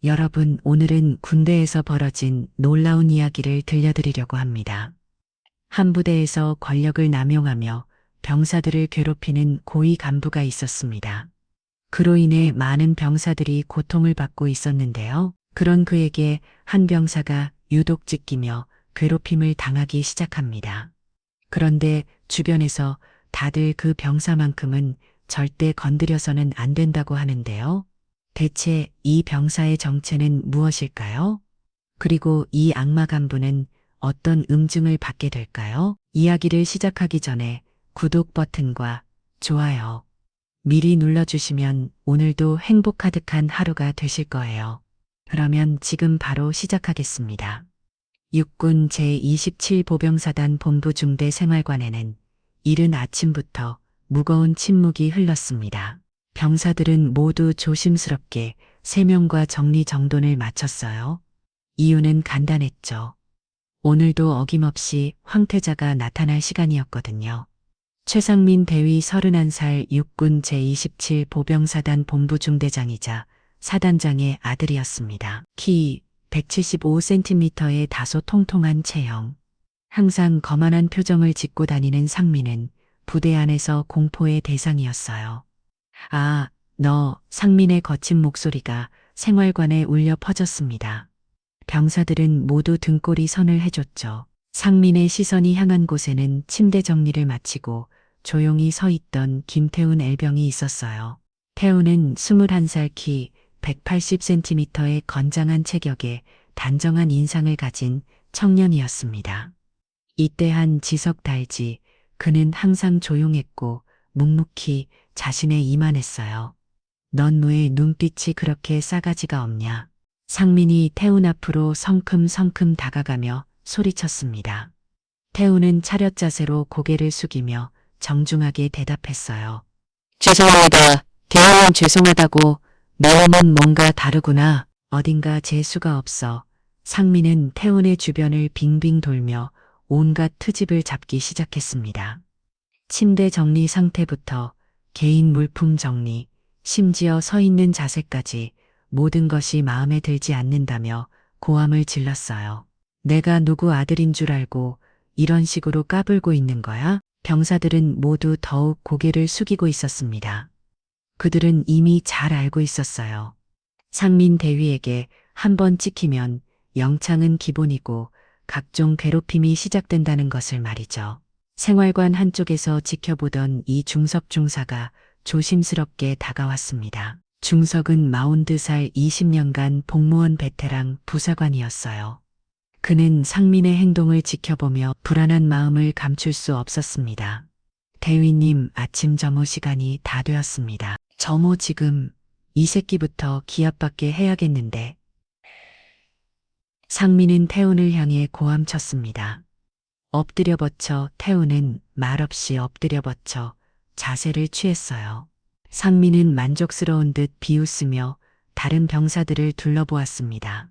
여러분, 오늘은 군대에서 벌어진 놀라운 이야기를 들려드리려고 합니다. 한 부대에서 권력을 남용하며 병사들을 괴롭히는 고위 간부가 있었습니다. 그로 인해 많은 병사들이 고통을 받고 있었는데요. 그런 그에게 한 병사가 유독 찢기며 괴롭힘을 당하기 시작합니다. 그런데 주변에서 다들 그 병사만큼은 절대 건드려서는 안 된다고 하는데요. 대체 이 병사의 정체는 무엇일까요? 그리고 이 악마 간부는 어떤 음증을 받게 될까요? 이야기를 시작하기 전에 구독 버튼과 좋아요 미리 눌러주시면 오늘도 행복 가득한 하루가 되실 거예요. 그러면 지금 바로 시작하겠습니다. 육군 제27보병사단 본부 중대 생활관에는 이른 아침부터 무거운 침묵이 흘렀습니다. 병사들은 모두 조심스럽게 세명과 정리정돈을 마쳤어요. 이유는 간단했죠. 오늘도 어김없이 황태자가 나타날 시간이었거든요. 최상민 대위 31살 육군 제27보병사단 본부 중대장이자 사단장의 아들이었습니다. 키 175cm의 다소 통통한 체형. 항상 거만한 표정을 짓고 다니는 상민은 부대 안에서 공포의 대상이었어요. 아, 너, 상민의 거친 목소리가 생활관에 울려 퍼졌습니다. 병사들은 모두 등골이 선을 해줬죠. 상민의 시선이 향한 곳에는 침대 정리를 마치고 조용히 서 있던 김태훈 엘병이 있었어요. 태훈은 21살 키 180cm의 건장한 체격에 단정한 인상을 가진 청년이었습니다. 이때 한 지석 달지, 그는 항상 조용했고 묵묵히 자신의 이만했어요. 넌 왜 눈빛이 그렇게 싸가지가 없냐? 상민이 태훈 앞으로 성큼성큼 다가가며 소리쳤습니다. 태훈은 차렷 자세로 고개를 숙이며 정중하게 대답했어요. 죄송합니다. 대원은 죄송하다고. 너와는 뭔가 다르구나. 어딘가 재수가 없어. 상민은 태훈의 주변을 빙빙 돌며 온갖 트집을 잡기 시작했습니다. 침대 정리 상태부터 개인 물품 정리, 심지어 서 있는 자세까지 모든 것이 마음에 들지 않는다며 고함을 질렀어요. 내가 누구 아들인 줄 알고 이런 식으로 까불고 있는 거야? 병사들은 모두 더욱 고개를 숙이고 있었습니다. 그들은 이미 잘 알고 있었어요. 상민 대위에게 한 번 찍히면 영창은 기본이고 각종 괴롭힘이 시작된다는 것을 말이죠. 생활관 한쪽에서 지켜보던 이 중석 중사가 조심스럽게 다가왔습니다. 중석은 42살 20년간 복무원 베테랑 부사관이었어요. 그는 상민의 행동을 지켜보며 불안한 마음을 감출 수 없었습니다. 대위님, 아침 점호 시간이 다 되었습니다. 점호 지금 이 새끼부터 기합받게 해야겠는데. 상민은 태훈을 향해 고함쳤습니다. 엎드려 버쳐. 태훈은 말없이 엎드려 버쳐 자세를 취했어요. 상민은 만족스러운 듯 비웃으며 다른 병사들을 둘러보았습니다.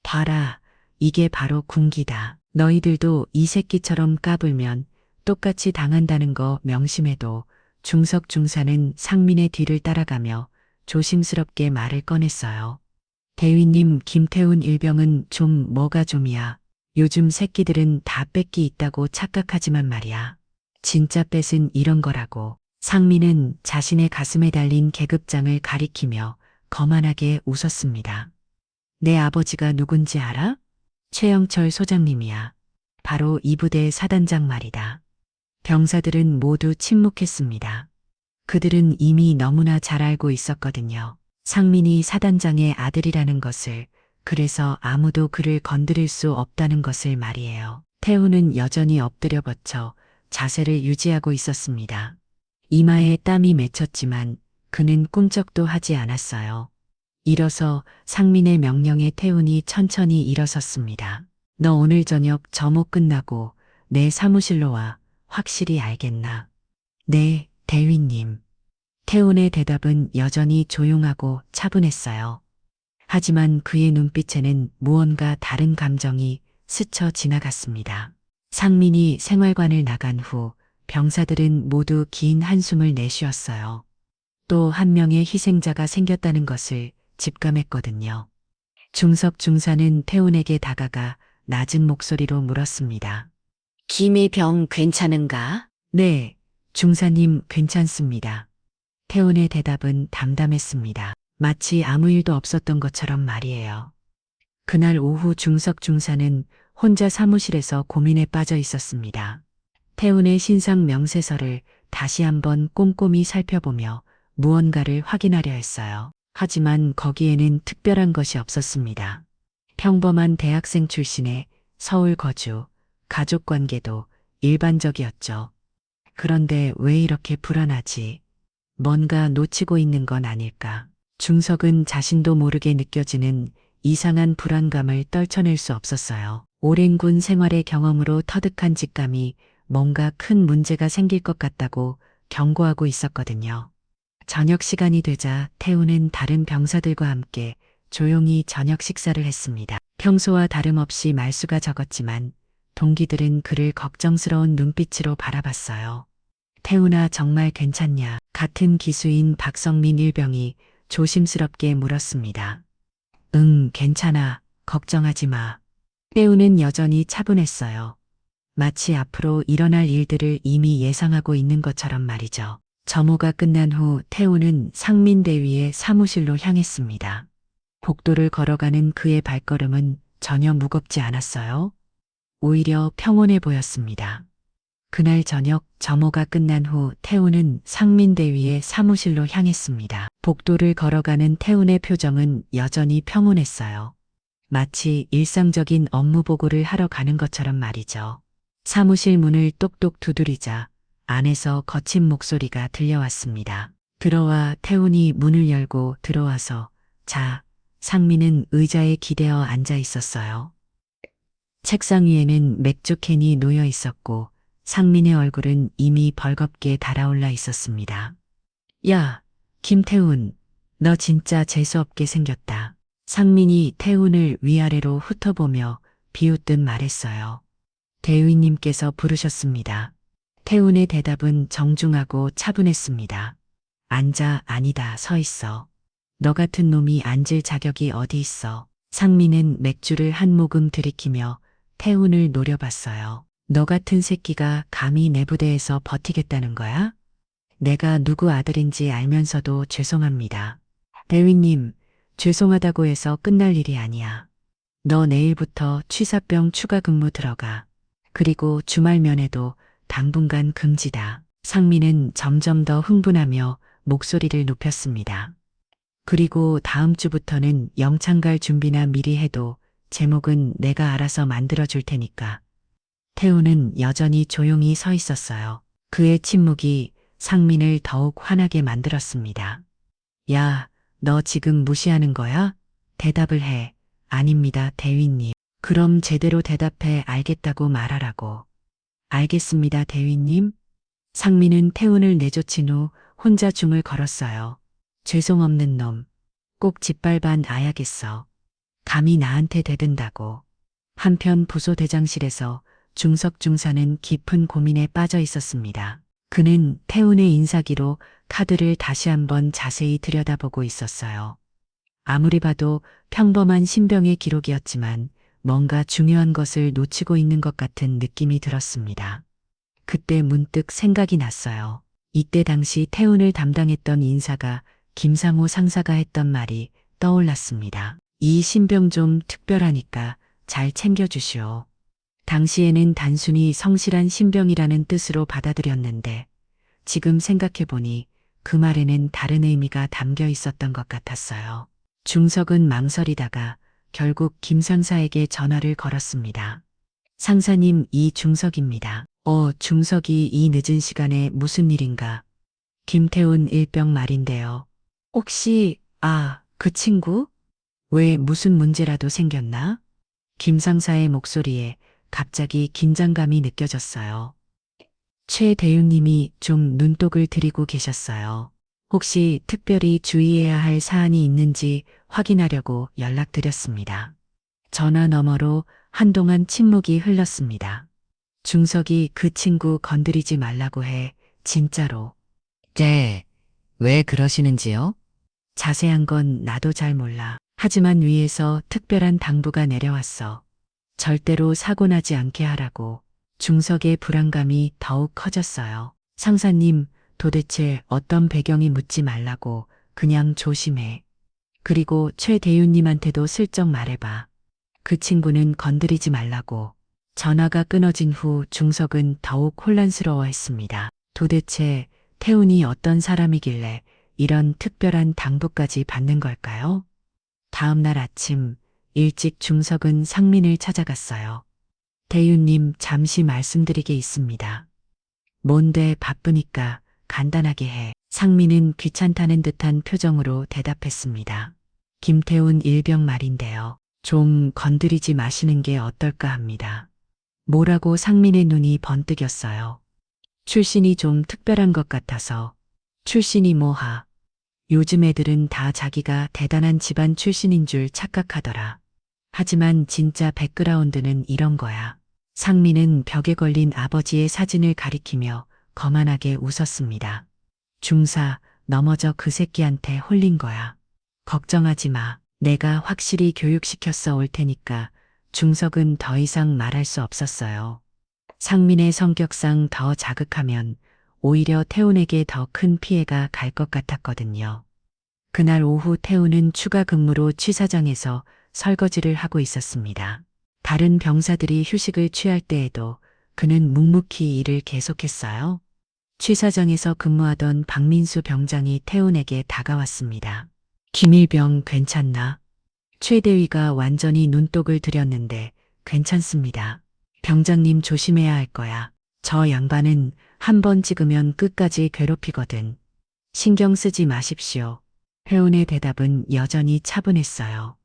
봐라, 이게 바로 군기다. 너희들도 이 새끼처럼 까불면 똑같이 당한다는 거 명심해도. 중석 중사는 상민의 뒤를 따라가며 조심스럽게 말을 꺼냈어요. 대위님, 김태훈 일병은 좀 뭐가 좀이야. 요즘 새끼들은 다 뺏기 있다고 착각하지만 말이야. 진짜 뺏은 이런 거라고. 상민은 자신의 가슴에 달린 계급장을 가리키며 거만하게 웃었습니다. 내 아버지가 누군지 알아? 최영철 소장님이야. 바로 이 부대의 사단장 말이다. 병사들은 모두 침묵했습니다. 그들은 이미 너무나 잘 알고 있었거든요. 상민이 사단장의 아들이라는 것을, 그래서 아무도 그를 건드릴 수 없다는 것을 말이에요. 태훈은 여전히 엎드려 버쳐 자세를 유지하고 있었습니다. 이마에 땀이 맺혔지만 그는 꿈쩍도 하지 않았어요. 일어서 상민의 명령에 태훈이 천천히 일어섰습니다. 너 오늘 저녁 점호 끝나고 내 사무실로 와. 확실히 알겠나? 네, 대위님. 태훈의 대답은 여전히 조용하고 차분했어요. 하지만 그의 눈빛에는 무언가 다른 감정이 스쳐 지나갔습니다. 상민이 생활관을 나간 후 병사들은 모두 긴 한숨을 내쉬었어요. 또 한 명의 희생자가 생겼다는 것을 직감했거든요. 중석 중사는 태훈에게 다가가 낮은 목소리로 물었습니다. 김의 병 괜찮은가? 네, 중사님 괜찮습니다. 태훈의 대답은 담담했습니다. 마치 아무 일도 없었던 것처럼 말이에요. 그날 오후 중석 중사는 혼자 사무실에서 고민에 빠져 있었습니다. 태훈의 신상 명세서를 다시 한번 꼼꼼히 살펴보며 무언가를 확인하려 했어요. 하지만 거기에는 특별한 것이 없었습니다. 평범한 대학생 출신의 서울 거주, 가족 관계도 일반적이었죠. 그런데 왜 이렇게 불안하지? 뭔가 놓치고 있는 건 아닐까? 중석은 자신도 모르게 느껴지는 이상한 불안감을 떨쳐낼 수 없었어요. 오랜 군 생활의 경험으로 터득한 직감이 뭔가 큰 문제가 생길 것 같다고 경고하고 있었거든요. 저녁 시간이 되자 태우는 다른 병사들과 함께 조용히 저녁 식사를 했습니다. 평소와 다름없이 말수가 적었지만 동기들은 그를 걱정스러운 눈빛으로 바라봤어요. 태훈아 정말 괜찮냐? 같은 기수인 박성민 일병이 조심스럽게 물었습니다. 응, 괜찮아. 걱정하지 마. 태훈은 여전히 차분했어요. 마치 앞으로 일어날 일들을 이미 예상하고 있는 것처럼 말이죠. 점호가 끝난 후 태훈은 상민대위의 사무실로 향했습니다. 복도를 걸어가는 그의 발걸음은 전혀 무겁지 않았어요. 오히려 평온해 보였습니다. 그날 저녁 점호가 끝난 후 태훈은 상민대위의 사무실로 향했습니다. 복도를 걸어가는 태훈의 표정은 여전히 평온했어요. 마치 일상적인 업무 보고를 하러 가는 것처럼 말이죠. 사무실 문을 똑똑 두드리자 안에서 거친 목소리가 들려왔습니다. 들어와. 태훈이 문을 열고 들어와서 자, 상민은 의자에 기대어 앉아 있었어요. 책상 위에는 맥주 캔이 놓여 있었고 상민의 얼굴은 이미 벌겋게 달아올라 있었습니다. 야, 김태훈, 너 진짜 재수없게 생겼다. 상민이 태훈을 위아래로 훑어보며 비웃듯 말했어요. 대위님께서 부르셨습니다. 태훈의 대답은 정중하고 차분했습니다. 앉아. 아니다, 서 있어. 너 같은 놈이 앉을 자격이 어디 있어. 상민은 맥주를 한 모금 들이키며 태훈을 노려봤어요. 너 같은 새끼가 감히 내 부대에서 버티겠다는 거야? 내가 누구 아들인지 알면서도 죄송합니다. 대위님, 죄송하다고 해서 끝날 일이 아니야. 너 내일부터 취사병 추가 근무 들어가. 그리고 주말 면회도 당분간 금지다. 상민은 점점 더 흥분하며 목소리를 높였습니다. 그리고 다음 주부터는 영창 갈 준비나 미리 해도 제목은 내가 알아서 만들어줄 테니까. 태훈은 여전히 조용히 서 있었어요. 그의 침묵이 상민을 더욱 화나게 만들었습니다. 야, 너 지금 무시하는 거야? 대답을 해. 아닙니다, 대위님. 그럼 제대로 대답해. 알겠다고 말하라고. 알겠습니다, 대위님. 상민은 태훈을 내쫓은 후 혼자 중을 걸었어요. 죄송 없는 놈. 꼭 짓밟아 놔야겠어. 감히 나한테 대든다고. 한편 부소대장실에서 중석 중사는 깊은 고민에 빠져 있었습니다. 그는 태훈의 인사기로 카드를 다시 한번 자세히 들여다보고 있었어요. 아무리 봐도 평범한 신병의 기록이었지만 뭔가 중요한 것을 놓치고 있는 것 같은 느낌이 들었습니다. 그때 문득 생각이 났어요. 이때 당시 태훈을 담당했던 인사가 김상호 상사가 했던 말이 떠올랐습니다. 이 신병 좀 특별하니까 잘 챙겨주시오. 당시에는 단순히 성실한 신병이라는 뜻으로 받아들였는데 지금 생각해보니 그 말에는 다른 의미가 담겨 있었던 것 같았어요. 중석은 망설이다가 결국 김 상사에게 전화를 걸었습니다. 상사님, 이 중석입니다. 중석이 이 늦은 시간에 무슨 일인가? 김태훈 일병 말인데요. 혹시, 그 친구? 왜 무슨 문제라도 생겼나? 김 상사의 목소리에 갑자기 긴장감이 느껴졌어요. 최 대위님이 좀 눈독을 들이고 계셨어요. 혹시 특별히 주의해야 할 사안이 있는지 확인하려고 연락드렸습니다. 전화 너머로 한동안 침묵이 흘렀습니다. 중석이 그 친구 건드리지 말라고 해, 진짜로. 네, 왜 그러시는지요? 자세한 건 나도 잘 몰라. 하지만 위에서 특별한 당부가 내려왔어. 절대로 사고 나지 않게 하라고. 중석의 불안감이 더욱 커졌어요. 상사님, 도대체 어떤 배경이 묻지 말라고. 그냥 조심해. 그리고 최대윤님한테도 슬쩍 말해봐. 그 친구는 건드리지 말라고. 전화가 끊어진 후 중석은 더욱 혼란스러워했습니다. 도대체 태훈이 어떤 사람이길래 이런 특별한 당부까지 받는 걸까요? 다음 날 아침 일찍 중석은 상민을 찾아갔어요. 대윤님, 잠시 말씀드릴 게 있습니다. 뭔데? 바쁘니까 간단하게 해. 상민은 귀찮다는 듯한 표정으로 대답했습니다. 김태훈 일병 말인데요. 좀 건드리지 마시는 게 어떨까 합니다. 뭐라고? 상민의 눈이 번뜩였어요. 출신이 좀 특별한 것 같아서. 출신이 뭐하? 요즘 애들은 다 자기가 대단한 집안 출신인 줄 착각하더라. 하지만 진짜 백그라운드는 이런 거야. 상민은 벽에 걸린 아버지의 사진을 가리키며 거만하게 웃었습니다. 중사, 넘어져 그 새끼한테 홀린 거야. 걱정하지 마. 내가 확실히 교육시켰어 올 테니까. 중석은 더 이상 말할 수 없었어요. 상민의 성격상 더 자극하면 오히려 태훈에게 더 큰 피해가 갈 것 같았거든요. 그날 오후 태훈은 추가 근무로 취사장에서 설거지를 하고 있었습니다. 다른 병사들이 휴식을 취할 때에도 그는 묵묵히 일을 계속했어요. 취사장에서 근무하던 박민수 병장이 태훈에게 다가왔습니다. 김일병 괜찮나? 최대위가 완전히 눈독을 들였는데 괜찮습니다. 병장님 조심해야 할 거야. 저 양반은 한 번 찍으면 끝까지 괴롭히거든. 신경 쓰지 마십시오. 태훈의 대답은 여전히 차분했어요.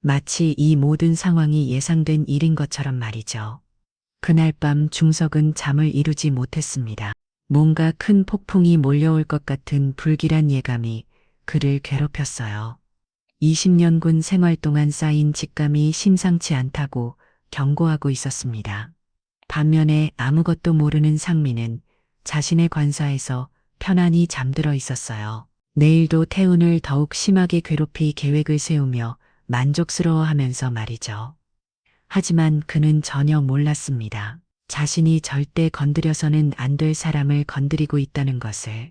마치 이 모든 상황이 예상된 일인 것처럼 말이죠. 그날 밤 중석은 잠을 이루지 못했습니다. 뭔가 큰 폭풍이 몰려올 것 같은 불길한 예감이 그를 괴롭혔어요. 20년 군 생활 동안 쌓인 직감이 심상치 않다고 경고하고 있었습니다. 반면에 아무것도 모르는 상민은 자신의 관사에서 편안히 잠들어 있었어요. 내일도 태훈을 더욱 심하게 괴롭힐 계획을 세우며 만족스러워하면서 말이죠. 하지만 그는 전혀 몰랐습니다. 자신이 절대 건드려서는 안 될 사람을 건드리고 있다는 것을.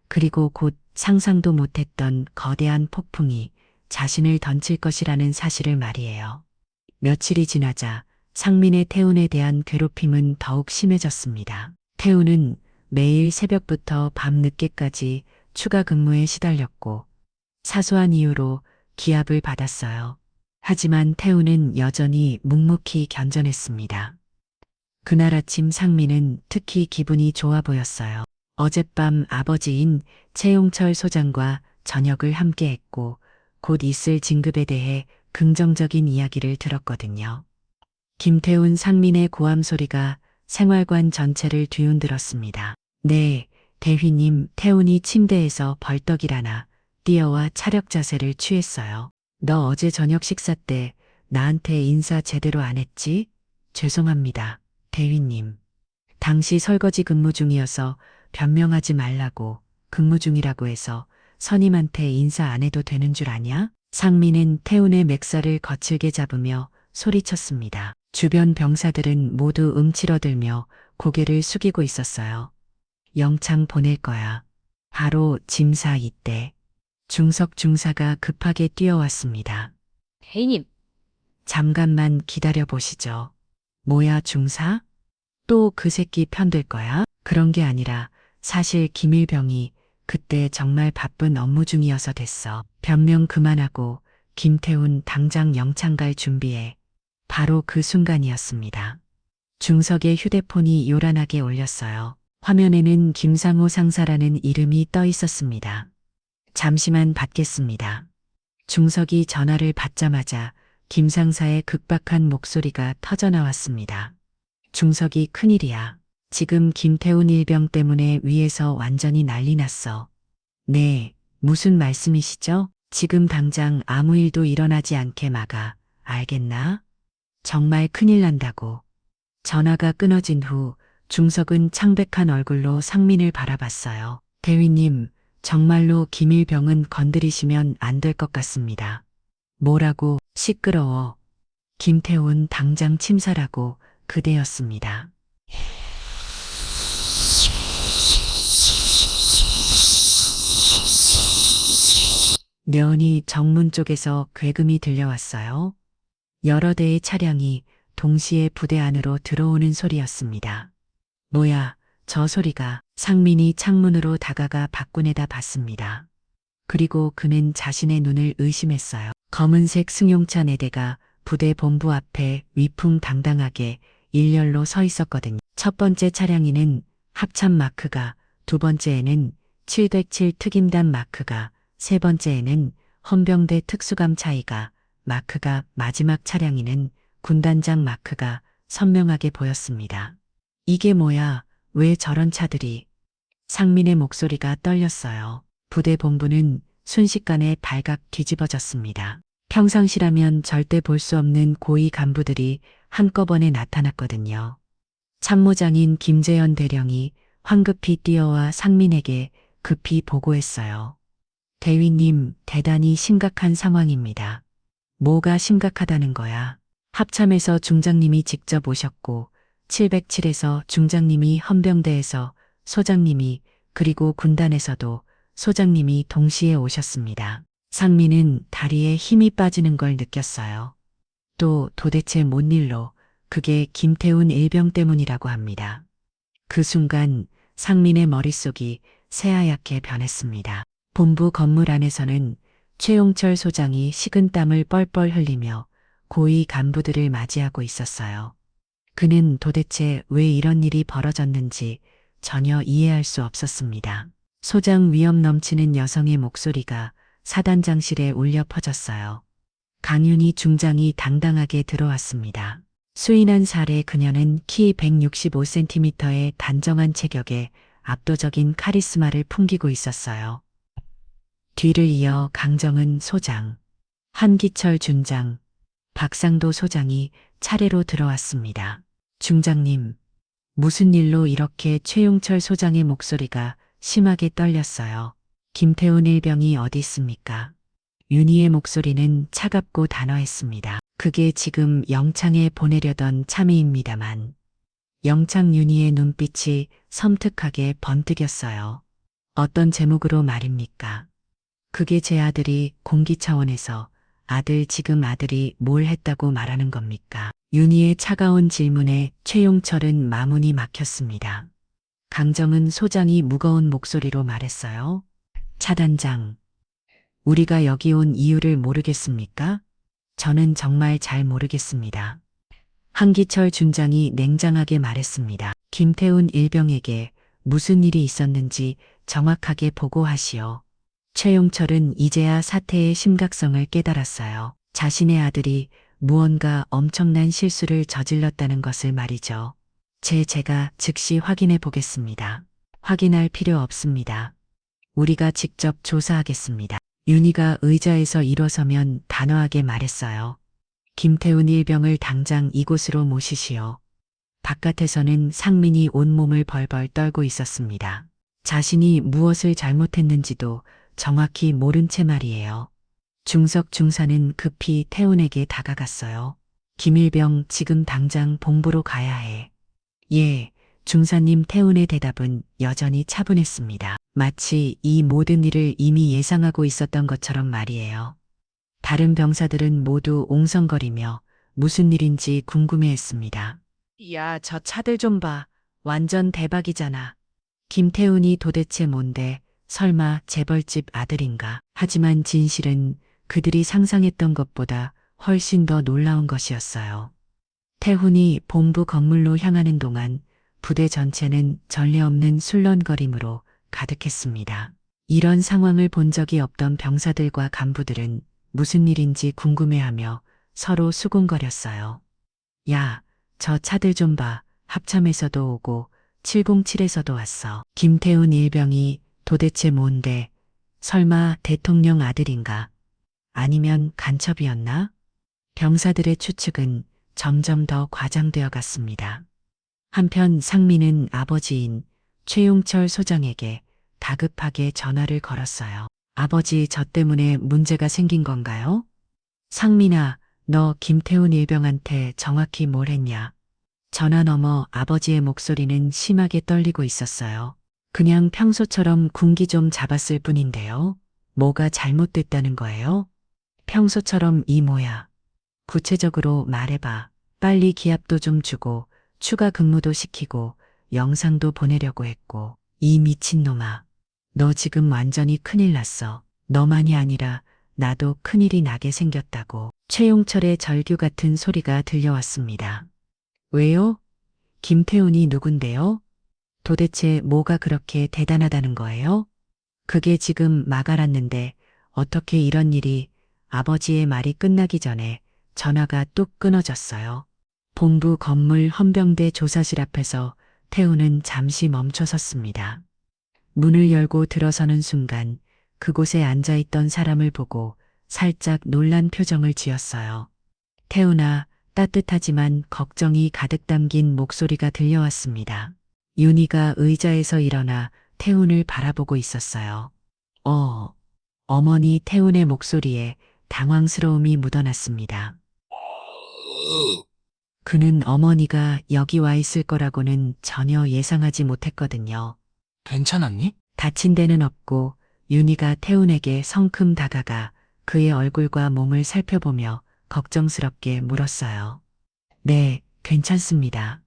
그리고 곧 상상도 못했던 거대한 폭풍이 자신을 던질 것이라는 사실을 말이에요. 며칠이 지나자 상민의 태훈에 대한 괴롭힘은 더욱 심해졌습니다. 태훈은 매일 새벽부터 밤 늦게까지 추가 근무에 시달렸고 사소한 이유로 기합을 받았어요. 하지만 태훈은 여전히 묵묵히 견뎌냈습니다. 그날 아침 상민은 특히 기분이 좋아 보였어요. 어젯밤 아버지인 최용철 소장과 저녁을 함께 했고 곧 있을 진급에 대해 긍정적인 이야기를 들었거든요. 김태훈 상민의 고함 소리가 생활관 전체를 뒤흔들었습니다. 네, 대휘님, 태훈이 침대에서 벌떡 일어나 뛰어와 차력 자세를 취했어요. 너 어제 저녁 식사 때 나한테 인사 제대로 안 했지? 죄송합니다, 대휘님. 당시 설거지 근무 중이어서 변명하지 말라고 근무 중이라고 해서 선임한테 인사 안 해도 되는 줄 아냐? 상민은 태훈의 맥살을 거칠게 잡으며 소리쳤습니다. 주변 병사들은 모두 움츠러들며 고개를 숙이고 있었어요. 영창 보낼 거야. 바로 짐사 이때 중석 중사가 급하게 뛰어왔습니다. 혜인님, 잠깐만 기다려 보시죠. 뭐야 중사? 또 그 새끼 편들 거야? 그런 게 아니라 사실 김일병이 그때 정말 바쁜 업무 중이어서 됐어. 변명 그만하고 김태훈 당장 영창 갈 준비해. 바로 그 순간이었습니다. 중석의 휴대폰이 요란하게 울렸어요. 화면에는 김상호 상사라는 이름이 떠 있었습니다. 잠시만 받겠습니다. 중석이 전화를 받자마자 김 상사의 급박한 목소리가 터져나왔습니다. 중석이 큰일이야. 지금 김태훈 일병 때문에 위에서 완전히 난리 났어. 네, 무슨 말씀이시죠? 지금 당장 아무 일도 일어나지 않게 막아. 알겠나? 정말 큰일 난다고. 전화가 끊어진 후 중석은 창백한 얼굴로 상민을 바라봤어요. 대위님, 정말로 김일병은 건드리시면 안 될 것 같습니다. 뭐라고? 시끄러워. 김태훈 당장 침살하고 그대였습니다. 면이 정문 쪽에서 괴금이 들려왔어요. 여러 대의 차량이 동시에 부대 안으로 들어오는 소리였습니다. 뭐야, 저 소리가. 상민이 창문으로 다가가 박군에다 봤습니다. 그리고 그는 자신의 눈을 의심했어요. 검은색 승용차 4대가 부대 본부 앞에 위풍당당하게 일렬로 서 있었거든요. 첫 번째 차량에는 합참 마크가, 두 번째에는 707 특임단 마크가, 세 번째에는 헌병대 특수감 차이가, 마크가, 마지막 차량에는 군단장 마크가 선명하게 보였습니다. 이게 뭐야? 왜 저런 차들이? 상민의 목소리가 떨렸어요. 부대 본부는 순식간에 발각 뒤집어졌습니다. 평상시라면 절대 볼 수 없는 고위 간부들이 한꺼번에 나타났거든요. 참모장인 김재현 대령이 황급히 뛰어와 상민에게 급히 보고했어요. 대위님, 대단히 심각한 상황입니다. 뭐가 심각하다는 거야? 합참에서 중장님이 직접 오셨고 707에서 중장님이, 헌병대에서 소장님이, 그리고 군단에서도 소장님이 동시에 오셨습니다. 상민은 다리에 힘이 빠지는 걸 느꼈어요. 또 도대체 뭔 일로? 그게 김태훈 일병 때문이라고 합니다. 그 순간 상민의 머릿속이 새하얗게 변했습니다. 본부 건물 안에서는 최용철 소장이 식은땀을 뻘뻘 흘리며 고위 간부들을 맞이하고 있었어요. 그는 도대체 왜 이런 일이 벌어졌는지 전혀 이해할 수 없었습니다. 소장 위험 넘치는 여성의 목소리가 사단장실에 울려 퍼졌어요. 강윤희 중장이 당당하게 들어왔습니다. 수인한 살의 그녀는 키 165cm의 단정한 체격에 압도적인 카리스마를 풍기고 있었어요. 뒤를 이어 강정은 소장, 한기철 준장, 박상도 소장이 차례로 들어왔습니다. 중장님, 무슨 일로 이렇게? 최용철 소장의 목소리가 심하게 떨렸어요. 김태훈 일병이 어디 있습니까? 윤희의 목소리는 차갑고 단호했습니다. 그게 지금 영창에 보내려던 참의입니다만. 영창. 윤희의 눈빛이 섬뜩하게 번뜩였어요. 어떤 제목으로 말입니까? 그게 제 아들이 공기차원에서. 지금 아들이 뭘 했다고 말하는 겁니까? 윤희의 차가운 질문에 최용철은 마문이 막혔습니다. 강정은 소장이 무거운 목소리로 말했어요. 차단장, 우리가 여기 온 이유를 모르겠습니까? 저는 정말 잘 모르겠습니다. 한기철 준장이 냉정하게 말했습니다. 김태훈 일병에게 무슨 일이 있었는지 정확하게 보고하시오. 최용철은 이제야 사태의 심각성을 깨달았어요. 자신의 아들이 무언가 엄청난 실수를 저질렀다는 것을 말이죠. 제가 즉시 확인해 보겠습니다. 확인할 필요 없습니다. 우리가 직접 조사하겠습니다. 윤희가 의자에서 일어서면 단호하게 말했어요. 김태훈 일병을 당장 이곳으로 모시시오. 바깥에서는 상민이 온몸을 벌벌 떨고 있었습니다. 자신이 무엇을 잘못했는지도 정확히 모른 채 말이에요. 중석 중사는 급히 태훈에게 다가갔어요. 김일병, 지금 당장 본부로 가야 해. 예, 중사님. 태훈의 대답은 여전히 차분했습니다. 마치 이 모든 일을 이미 예상하고 있었던 것처럼 말이에요. 다른 병사들은 모두 옹성거리며 무슨 일인지 궁금해했습니다. 야, 저 차들 좀 봐. 완전 대박이잖아. 김태훈이 도대체 뭔데? 설마 재벌집 아들인가? 하지만 진실은 그들이 상상했던 것보다 훨씬 더 놀라운 것이었어요. 태훈이 본부 건물로 향하는 동안 부대 전체는 전례 없는 술렁거림으로 가득했습니다. 이런 상황을 본 적이 없던 병사들과 간부들은 무슨 일인지 궁금해하며 서로 수군거렸어요. 야, 저 차들 좀 봐. 합참에서도 오고 707에서도 왔어. 김태훈 일병이 도대체 뭔데? 설마 대통령 아들인가? 아니면 간첩이었나? 병사들의 추측은 점점 더 과장되어 갔습니다. 한편 상민은 아버지인 최용철 소장에게 다급하게 전화를 걸었어요. 아버지, 저 때문에 문제가 생긴 건가요? 상민아, 너 김태훈 일병한테 정확히 뭘 했냐? 전화 너머 아버지의 목소리는 심하게 떨리고 있었어요. 그냥 평소처럼 군기 좀 잡았을 뿐인데요. 뭐가 잘못됐다는 거예요? 평소처럼 이 뭐야? 구체적으로 말해봐. 빨리 기합도 좀 주고 추가 근무도 시키고 영상도 보내려고 했고. 이 미친놈아. 너 지금 완전히 큰일 났어. 너만이 아니라 나도 큰일이 나게 생겼다고. 최용철의 절규 같은 소리가 들려왔습니다. 왜요? 김태훈이 누군데요? 도대체 뭐가 그렇게 대단하다는 거예요? 그게 지금 막 알았는데 어떻게 이런 일이 아버지의 말이 끝나기 전에 전화가 뚝 끊어졌어요. 본부 건물 헌병대 조사실 앞에서 태우는 잠시 멈춰 섰습니다. 문을 열고 들어서는 순간 그곳에 앉아있던 사람을 보고 살짝 놀란 표정을 지었어요. 태훈아, 따뜻하지만 걱정이 가득 담긴 목소리가 들려왔습니다. 윤희가 의자에서 일어나 태훈을 바라보고 있었어요. 어머니 태훈의 목소리에 당황스러움이 묻어났습니다. 그는 어머니가 여기 와 있을 거라고는 전혀 예상하지 못했거든요. 괜찮았니? 다친 데는 없고 윤희가 태훈에게 성큼 다가가 그의 얼굴과 몸을 살펴보며 걱정스럽게 물었어요. 네, 괜찮습니다.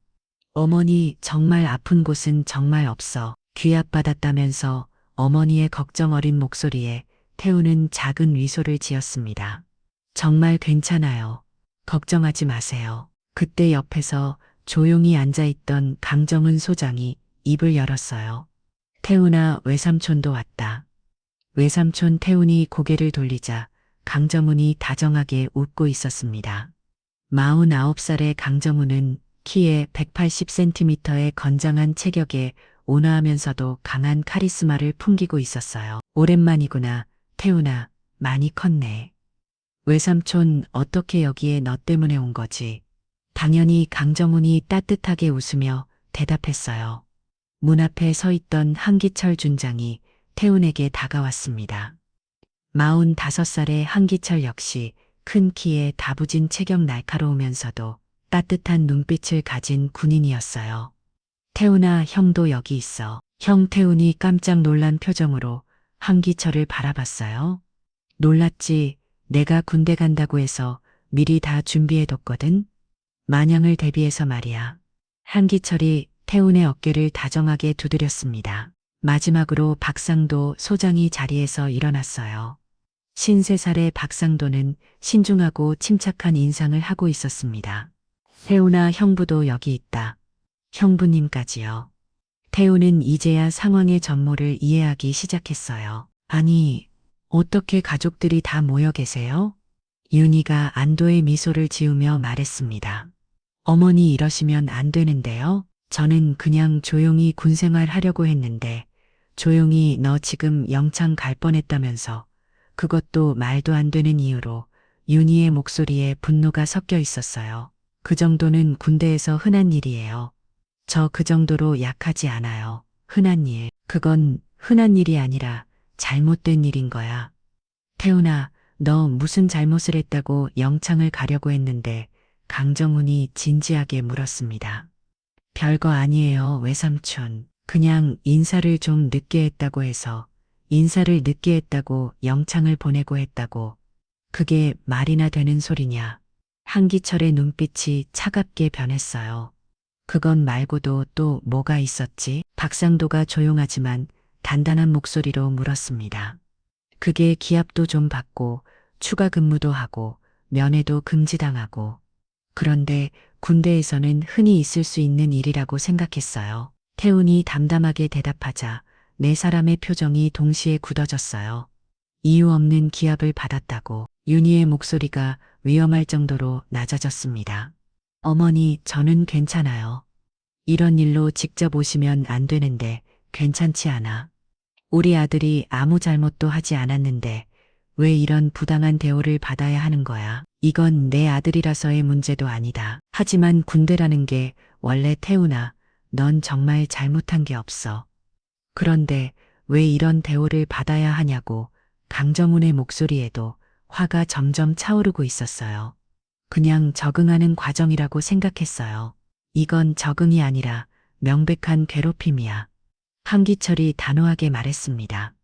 어머니 정말 아픈 곳은 정말 없어. 귀압받았다면서 어머니의 걱정 어린 목소리에 태우는 작은 위소를 지었습니다. 정말 괜찮아요. 걱정하지 마세요. 그때 옆에서 조용히 앉아있던 강정은 소장이 입을 열었어요. 태훈아, 외삼촌도 왔다. 외삼촌 태훈이 고개를 돌리자 강정훈이 다정하게 웃고 있었습니다. 49살의 강정훈은 키에 180cm의 건장한 체격에 온화하면서도 강한 카리스마를 풍기고 있었어요. 오랜만이구나. 태훈아, 많이 컸네. 외삼촌 어떻게 여기에 너 때문에 온 거지? 당연히 강정훈이 따뜻하게 웃으며 대답했어요. 문 앞에 서 있던 한기철 준장이 태훈에게 다가왔습니다. 45살의 한기철 역시 큰 키에 다부진 체격 날카로우면서도 따뜻한 눈빛을 가진 군인이었어요. 태훈아, 형도 여기 있어. 형. 태훈이 깜짝 놀란 표정으로 한기철을 바라봤어요. 놀랐지. 내가 군대 간다고 해서 미리 다 준비해뒀거든. 만양을 대비해서 말이야. 한기철이 태훈의 어깨를 다정하게 두드렸습니다. 마지막으로 박상도 소장이 자리에서 일어났어요. 53살의 박상도는 신중하고 침착한 인상을 하고 있었습니다. 태훈아, 형부도 여기 있다. 형부님까지요. 태훈은 이제야 상황의 전모를 이해하기 시작했어요. 아니, 어떻게 가족들이 다 모여 계세요? 윤희가 안도의 미소를 지으며 말했습니다. 어머니 이러시면 안 되는데요. 저는 그냥 조용히 군생활 하려고 했는데 조용히 너 지금 영창 갈 뻔했다면서 그것도 말도 안 되는 이유로. 윤희의 목소리에 분노가 섞여 있었어요. 그 정도는 군대에서 흔한 일이에요. 저 그 정도로 약하지 않아요. 흔한 일. 그건 흔한 일이 아니라 잘못된 일인 거야. 태훈아, 너 무슨 잘못을 했다고 영창을 가려고 했는데? 강정훈이 진지하게 물었습니다. 별거 아니에요, 외삼촌. 그냥 인사를 좀 늦게 했다고 해서. 인사를 늦게 했다고 영창을 보내고 했다고. 그게 말이나 되는 소리냐. 한기철의 눈빛이 차갑게 변했어요. 그건 말고도 또 뭐가 있었지? 박상도가 조용하지만 단단한 목소리로 물었습니다. 그게 기합도 좀 받고 추가 근무도 하고 면회도 금지당하고. 그런데 군대에서는 흔히 있을 수 있는 일이라고 생각했어요. 태훈이 담담하게 대답하자 네 사람의 표정이 동시에 굳어졌어요. 이유 없는 기합을 받았다고. 윤희의 목소리가 위험할 정도로 낮아졌습니다. 어머니, 저는 괜찮아요. 이런 일로 직접 오시면 안 되는데 괜찮지 않아. 우리 아들이 아무 잘못도 하지 않았는데 왜 이런 부당한 대우를 받아야 하는 거야? 이건 내 아들이라서의 문제도 아니다. 하지만 군대라는 게 원래. 태훈아, 넌 정말 잘못한 게 없어. 그런데 왜 이런 대우를 받아야 하냐고. 강정훈의 목소리에도 화가 점점 차오르고 있었어요. 그냥 적응하는 과정이라고 생각했어요. 이건 적응이 아니라 명백한 괴롭힘이야. 한기철이 단호하게 말했습니다.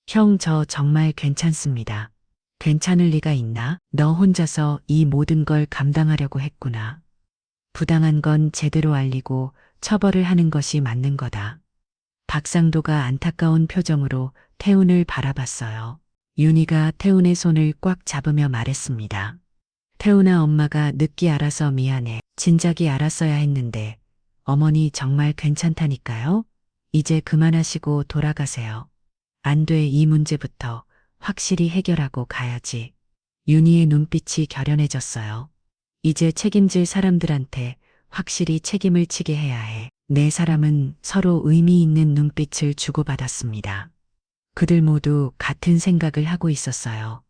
형, 저 정말 괜찮습니다. 괜찮을 리가 있나? 너 혼자서 이 모든 걸 감당하려고 했구나. 부당한 건 제대로 알리고 처벌을 하는 것이 맞는 거다. 박상도가 안타까운 표정으로 태훈을 바라봤어요. 윤희가 태훈의 손을 꽉 잡으며 말했습니다. 태훈아, 엄마가 늦게 알아서 미안해. 진작에 알았어야 했는데 어머니 정말 괜찮다니까요? 이제 그만하시고 돌아가세요. 안 돼, 이 문제부터 확실히 해결하고 가야지. 윤희의 눈빛이 결연해졌어요. 이제 책임질 사람들한테 확실히 책임을 지게 해야 해. 네 사람은 서로 의미 있는 눈빛을 주고받았습니다. 그들 모두 같은 생각을 하고 있었어요.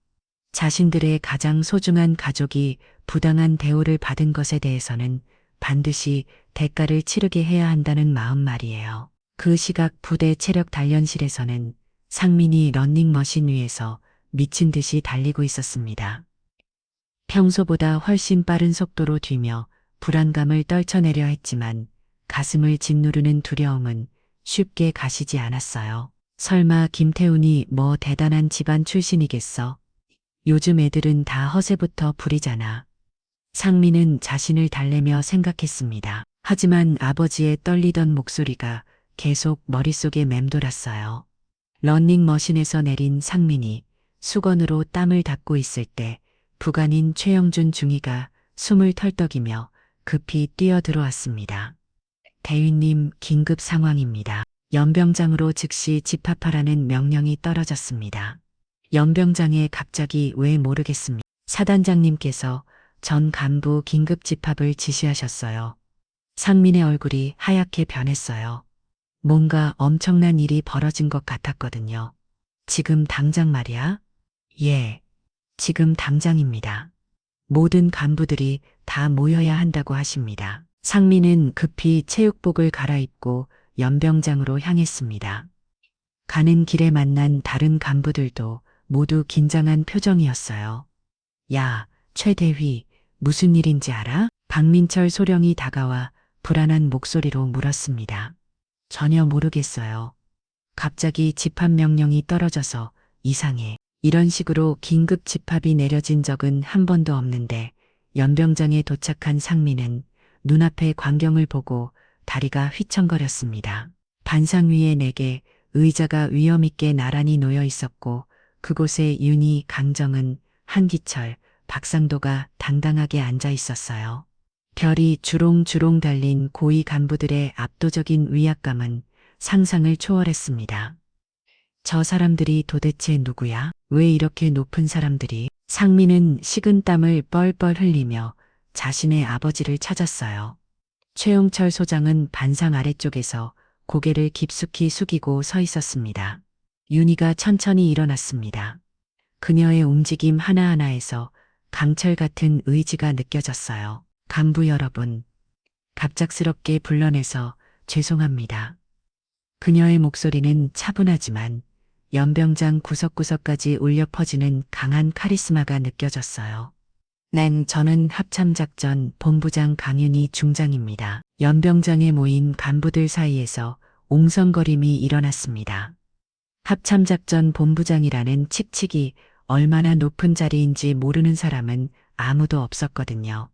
자신들의 가장 소중한 가족이 부당한 대우를 받은 것에 대해서는 반드시 대가를 치르게 해야 한다는 마음 말이에요. 그 시각 부대 체력 단련실에서는 상민이 러닝머신 위에서 미친 듯이 달리고 있었습니다. 평소보다 훨씬 빠른 속도로 뛰며 불안감을 떨쳐내려 했지만 가슴을 짓누르는 두려움은 쉽게 가시지 않았어요. 설마 김태훈이 뭐 대단한 집안 출신이겠어? 요즘 애들은 다 허세부터 부리잖아. 상민은 자신을 달래며 생각했습니다. 하지만 아버지의 떨리던 목소리가 계속 머릿속에 맴돌았어요. 러닝머신에서 내린 상민이 수건으로 땀을 닦고 있을 때 부관인 최영준 중위가 숨을 털떡이며 급히 뛰어들어왔습니다. 대위님, 긴급 상황입니다. 연병장으로 즉시 집합하라는 명령이 떨어졌습니다. 연병장에 갑자기 왜 모르겠습니다. 사단장님께서 전 간부 긴급 집합을 지시하셨어요. 상민의 얼굴이 하얗게 변했어요. 뭔가 엄청난 일이 벌어진 것 같았거든요. 지금 당장 말이야? 예, 지금 당장입니다. 모든 간부들이 다 모여야 한다고 하십니다. 상민은 급히 체육복을 갈아입고 연병장으로 향했습니다. 가는 길에 만난 다른 간부들도 모두 긴장한 표정이었어요. 야, 최대휘, 무슨 일인지 알아? 박민철 소령이 다가와 불안한 목소리로 물었습니다. 전혀 모르겠어요. 갑자기 집합 명령이 떨어져서 이상해. 이런 식으로 긴급 집합이 내려진 적은 한 번도 없는데 연병장에 도착한 상민은 눈앞의 광경을 보고 다리가 휘청거렸습니다. 반상 위에 4개 의자가 위험있게 나란히 놓여 있었고 그곳에 윤희, 강정은, 한기철, 박상도가 당당하게 앉아 있었어요. 별이 주롱주롱 달린 고위 간부들의 압도적인 위압감은 상상을 초월했습니다. 저 사람들이 도대체 누구야? 왜 이렇게 높은 사람들이? 상민은 식은땀을 뻘뻘 흘리며 자신의 아버지를 찾았어요. 최용철 소장은 반상 아래쪽에서 고개를 깊숙이 숙이고 서 있었습니다. 윤희가 천천히 일어났습니다. 그녀의 움직임 하나하나에서 강철 같은 의지가 느껴졌어요. 간부 여러분, 갑작스럽게 불러내서 죄송합니다. 그녀의 목소리는 차분하지만 연병장 구석구석까지 울려 퍼지는 강한 카리스마가 느껴졌어요. 저는 합참작전 본부장 강윤희 중장입니다. 연병장에 모인 간부들 사이에서 옹성거림이 일어났습니다. 합참작전 본부장이라는 칙칙이 얼마나 높은 자리인지 모르는 사람은 아무도 없었거든요.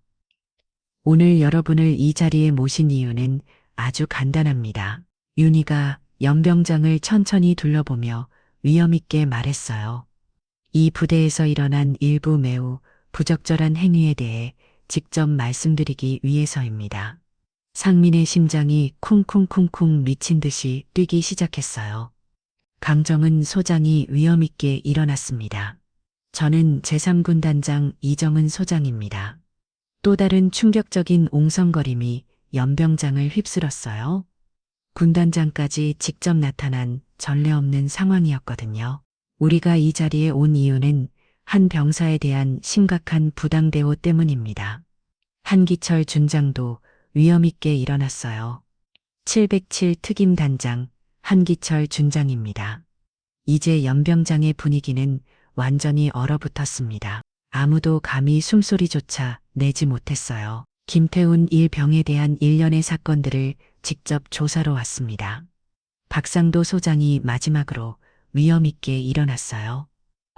오늘 여러분을 이 자리에 모신 이유는 아주 간단합니다. 윤희가 연병장을 천천히 둘러보며 위엄있게 말했어요. 이 부대에서 일어난 일부 매우 부적절한 행위에 대해 직접 말씀드리기 위해서입니다. 상민의 심장이 쿵쿵쿵쿵 미친 듯이 뛰기 시작했어요. 강정은 소장이 위엄있게 일어났습니다. 저는 제3군단장 이정은 소장입니다. 또 다른 충격적인 옹성거림이 연병장을 휩쓸었어요. 군단장까지 직접 나타난 전례 없는 상황이었거든요. 우리가 이 자리에 온 이유는 한 병사에 대한 심각한 부당대우 때문입니다. 한기철 준장도 위엄있게 일어났어요. 707 특임단장 한기철 준장입니다. 이제 연병장의 분위기는 완전히 얼어붙었습니다. 아무도 감히 숨소리조차 내지 못했어요. 김태훈 일병에 대한 일련의 사건들을 직접 조사로 왔습니다. 박상도 소장이 마지막으로 위엄있게 일어났어요.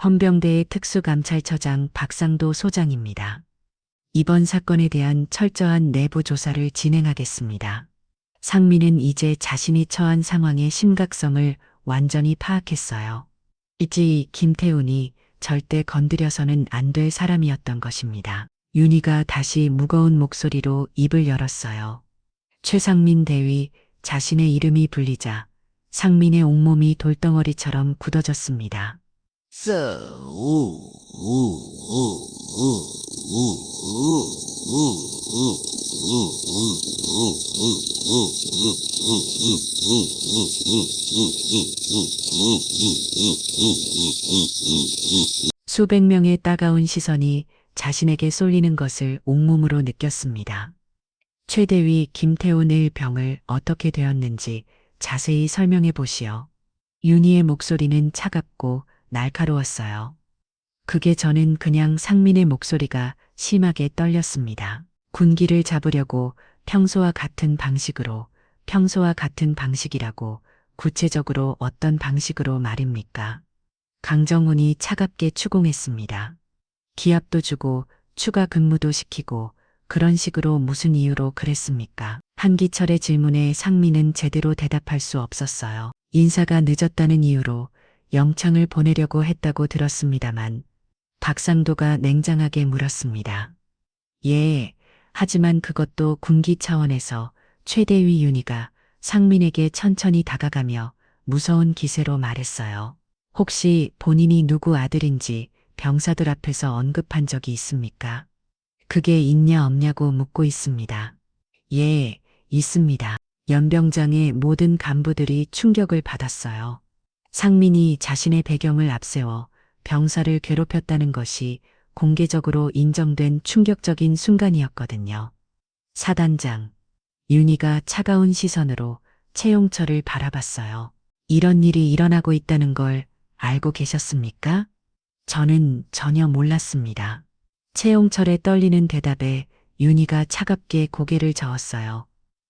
헌병대의 특수감찰처장 박상도 소장입니다. 이번 사건에 대한 철저한 내부 조사를 진행하겠습니다. 상민은 이제 자신이 처한 상황의 심각성을 완전히 파악했어요. 이지 김태훈이 절대 건드려서는 안 될 사람이었던 것입니다. 윤희가 다시 무거운 목소리로 입을 열었어요. 최상민 대위, 자신의 이름이 불리자 상민의 온몸이 돌덩어리처럼 굳어졌습니다. 수백 명의 따가운 시선이 자신에게 쏠리는 것을 온몸으로 느꼈습니다. 최대위 김태훈 일병을 어떻게 되었는지 자세히 설명해 보시오. 윤희의 목소리는 차갑고 날카로웠어요. 그게 저는 그냥 상민의 목소리가 심하게 떨렸습니다. 군기를 잡으려고 평소와 같은 방식이라고 구체적으로 어떤 방식으로 말입니까? 강정훈이 차갑게 추궁했습니다. 기합도 주고 추가 근무도 시키고 그런 식으로 무슨 이유로 그랬습니까? 한기철의 질문에 상민은 제대로 대답할 수 없었어요. 인사가 늦었다는 이유로 영창을 보내려고 했다고 들었습니다만 박상도가 냉정하게 물었습니다. 예, 하지만 그것도 군기 차원에서 최대위 윤희가 상민에게 천천히 다가가며 무서운 기세로 말했어요. 혹시 본인이 누구 아들인지 병사들 앞에서 언급한 적이 있습니까? 그게 있냐 없냐고 묻고 있습니다. 예, 있습니다. 연병장의 모든 간부들이 충격을 받았어요. 상민이 자신의 배경을 앞세워 병사를 괴롭혔다는 것이 공개적으로 인정된 충격적인 순간이었거든요. 사단장, 윤희가 차가운 시선으로 최용철을 바라봤어요. 이런 일이 일어나고 있다는 걸 알고 계셨습니까? 저는 전혀 몰랐습니다. 최용철의 떨리는 대답에 윤희가 차갑게 고개를 저었어요.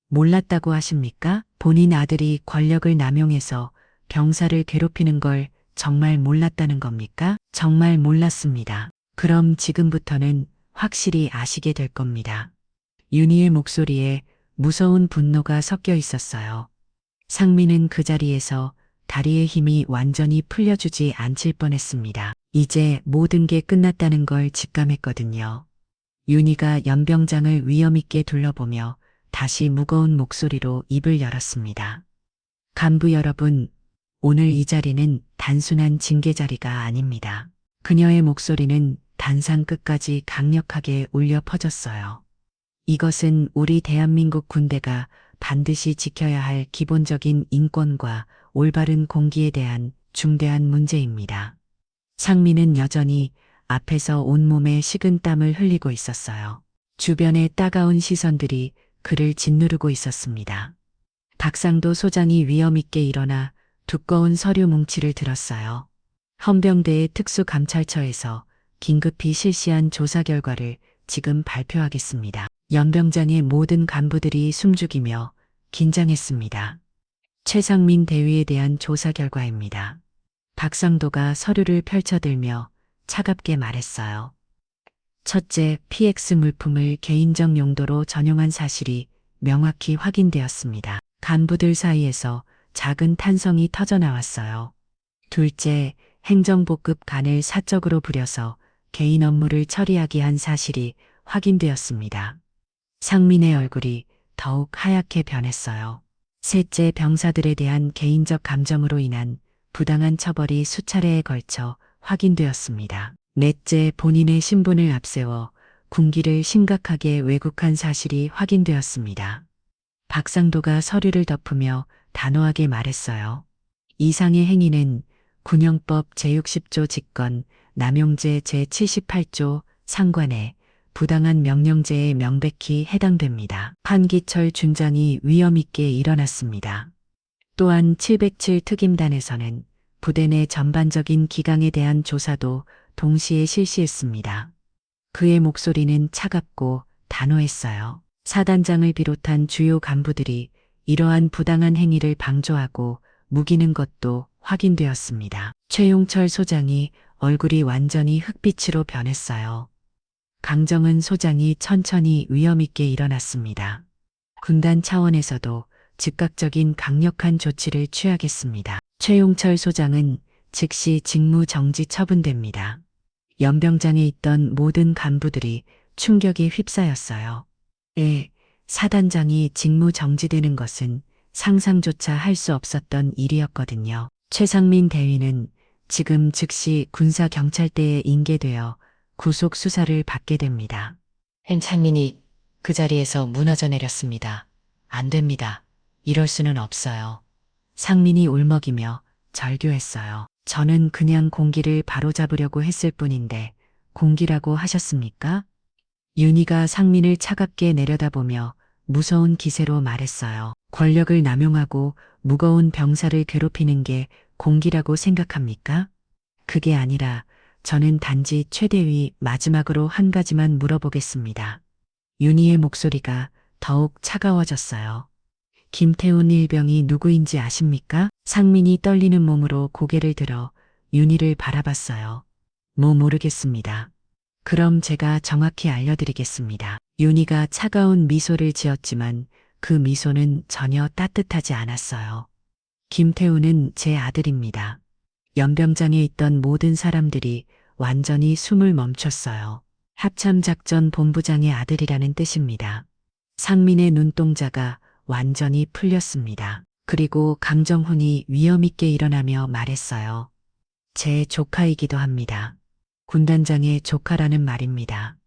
몰랐다고 하십니까? 본인 아들이 권력을 남용해서 병사를 괴롭히는 걸 정말 몰랐다는 겁니까? 정말 몰랐습니다. 그럼 지금부터는 확실히 아시게 될 겁니다. 윤희의 목소리에 무서운 분노가 섞여 있었어요. 상민은 그 자리에서 다리의 힘이 완전히 풀려주지 않칠 뻔했습니다. 이제 모든 게 끝났다는 걸 직감했거든요. 윤희가 연병장을 위엄있게 둘러보며 다시 무거운 목소리로 입을 열었습니다. 간부 여러분, 오늘 이 자리는 단순한 징계 자리가 아닙니다. 그녀의 목소리는 단상 끝까지 강력하게 울려 퍼졌어요. 이것은 우리 대한민국 군대가 반드시 지켜야 할 기본적인 인권과 올바른 공기에 대한 중대한 문제입니다. 상민은 여전히 앞에서 온몸에 식은 땀을 흘리고 있었어요. 주변의 따가운 시선들이 그를 짓누르고 있었습니다. 박상도 소장이 위엄있게 일어나 두꺼운 서류 뭉치를 들었어요. 헌병대의 특수감찰처에서 긴급히 실시한 조사 결과를 지금 발표하겠습니다. 연병장의 모든 간부들이 숨죽이며 긴장했습니다. 최상민 대위에 대한 조사 결과입니다. 박상도가 서류를 펼쳐들며 차갑게 말했어요. 첫째, PX 물품을 개인적 용도로 전용한 사실이 명확히 확인되었습니다. 간부들 사이에서 작은 탄성이 터져나왔어요. 둘째, 행정복급 간을 사적으로 부려서 개인 업무를 처리하게 한 사실이 확인되었습니다. 상민의 얼굴이 더욱 하얗게 변했어요. 셋째, 병사들에 대한 개인적 감정으로 인한 부당한 처벌이 수차례에 걸쳐 확인되었습니다. 넷째, 본인의 신분을 앞세워 군기를 심각하게 왜곡한 사실이 확인되었습니다. 박상도가 서류를 덮으며 단호하게 말했어요. 이상의 행위는 군형법 제60조 직권, 남용죄 제78조 상관의 부당한 명령죄에 명백히 해당됩니다. 한기철 준장이 위엄있게 일어났습니다. 또한 707 특임단에서는 부대 내 전반적인 기강에 대한 조사도 동시에 실시했습니다. 그의 목소리는 차갑고 단호했어요. 사단장을 비롯한 주요 간부들이 이러한 부당한 행위를 방조하고 묵이는 것도 확인되었습니다. 최용철 소장이 얼굴이 완전히 흑빛으로 변했어요. 강정은 소장이 천천히 위험있게 일어났습니다. 군단 차원에서도 즉각적인 강력한 조치를 취하겠습니다. 최용철 소장은 즉시 직무 정지 처분됩니다. 연병장에 있던 모든 간부들이 충격에 휩싸였어요. 사단장이 직무 정지되는 것은 상상조차 할 수 없었던 일이었거든요. 최상민 대위는 지금 즉시 군사경찰대에 인계되어 구속 수사를 받게 됩니다. hen창민이 그 자리에서 무너져 내렸습니다. 안 됩니다. 이럴 수는 없어요. 상민이 울먹이며 절규했어요. 저는 그냥 공기를 바로잡으려고 했을 뿐인데 공기라고 하셨습니까? 윤희가 상민을 차갑게 내려다보며 무서운 기세로 말했어요. 권력을 남용하고 무거운 병사를 괴롭히는 게 공기라고 생각합니까? 그게 아니라 저는 단지 최대위 마지막으로 한 가지만 물어보겠습니다. 윤희의 목소리가 더욱 차가워졌어요. 김태훈 일병이 누구인지 아십니까? 상민이 떨리는 몸으로 고개를 들어 윤희를 바라봤어요. 모르겠습니다. 그럼 제가 정확히 알려드리겠습니다. 윤희가 차가운 미소를 지었지만 그 미소는 전혀 따뜻하지 않았어요. 김태훈은 제 아들입니다. 연병장에 있던 모든 사람들이 완전히 숨을 멈췄어요. 합참작전 본부장의 아들이라는 뜻입니다. 상민의 눈동자가 완전히 풀렸습니다. 그리고 강정훈이 위험있게 일어나며 말했어요. 제 조카이기도 합니다. 군단장의 조카라는 말입니다.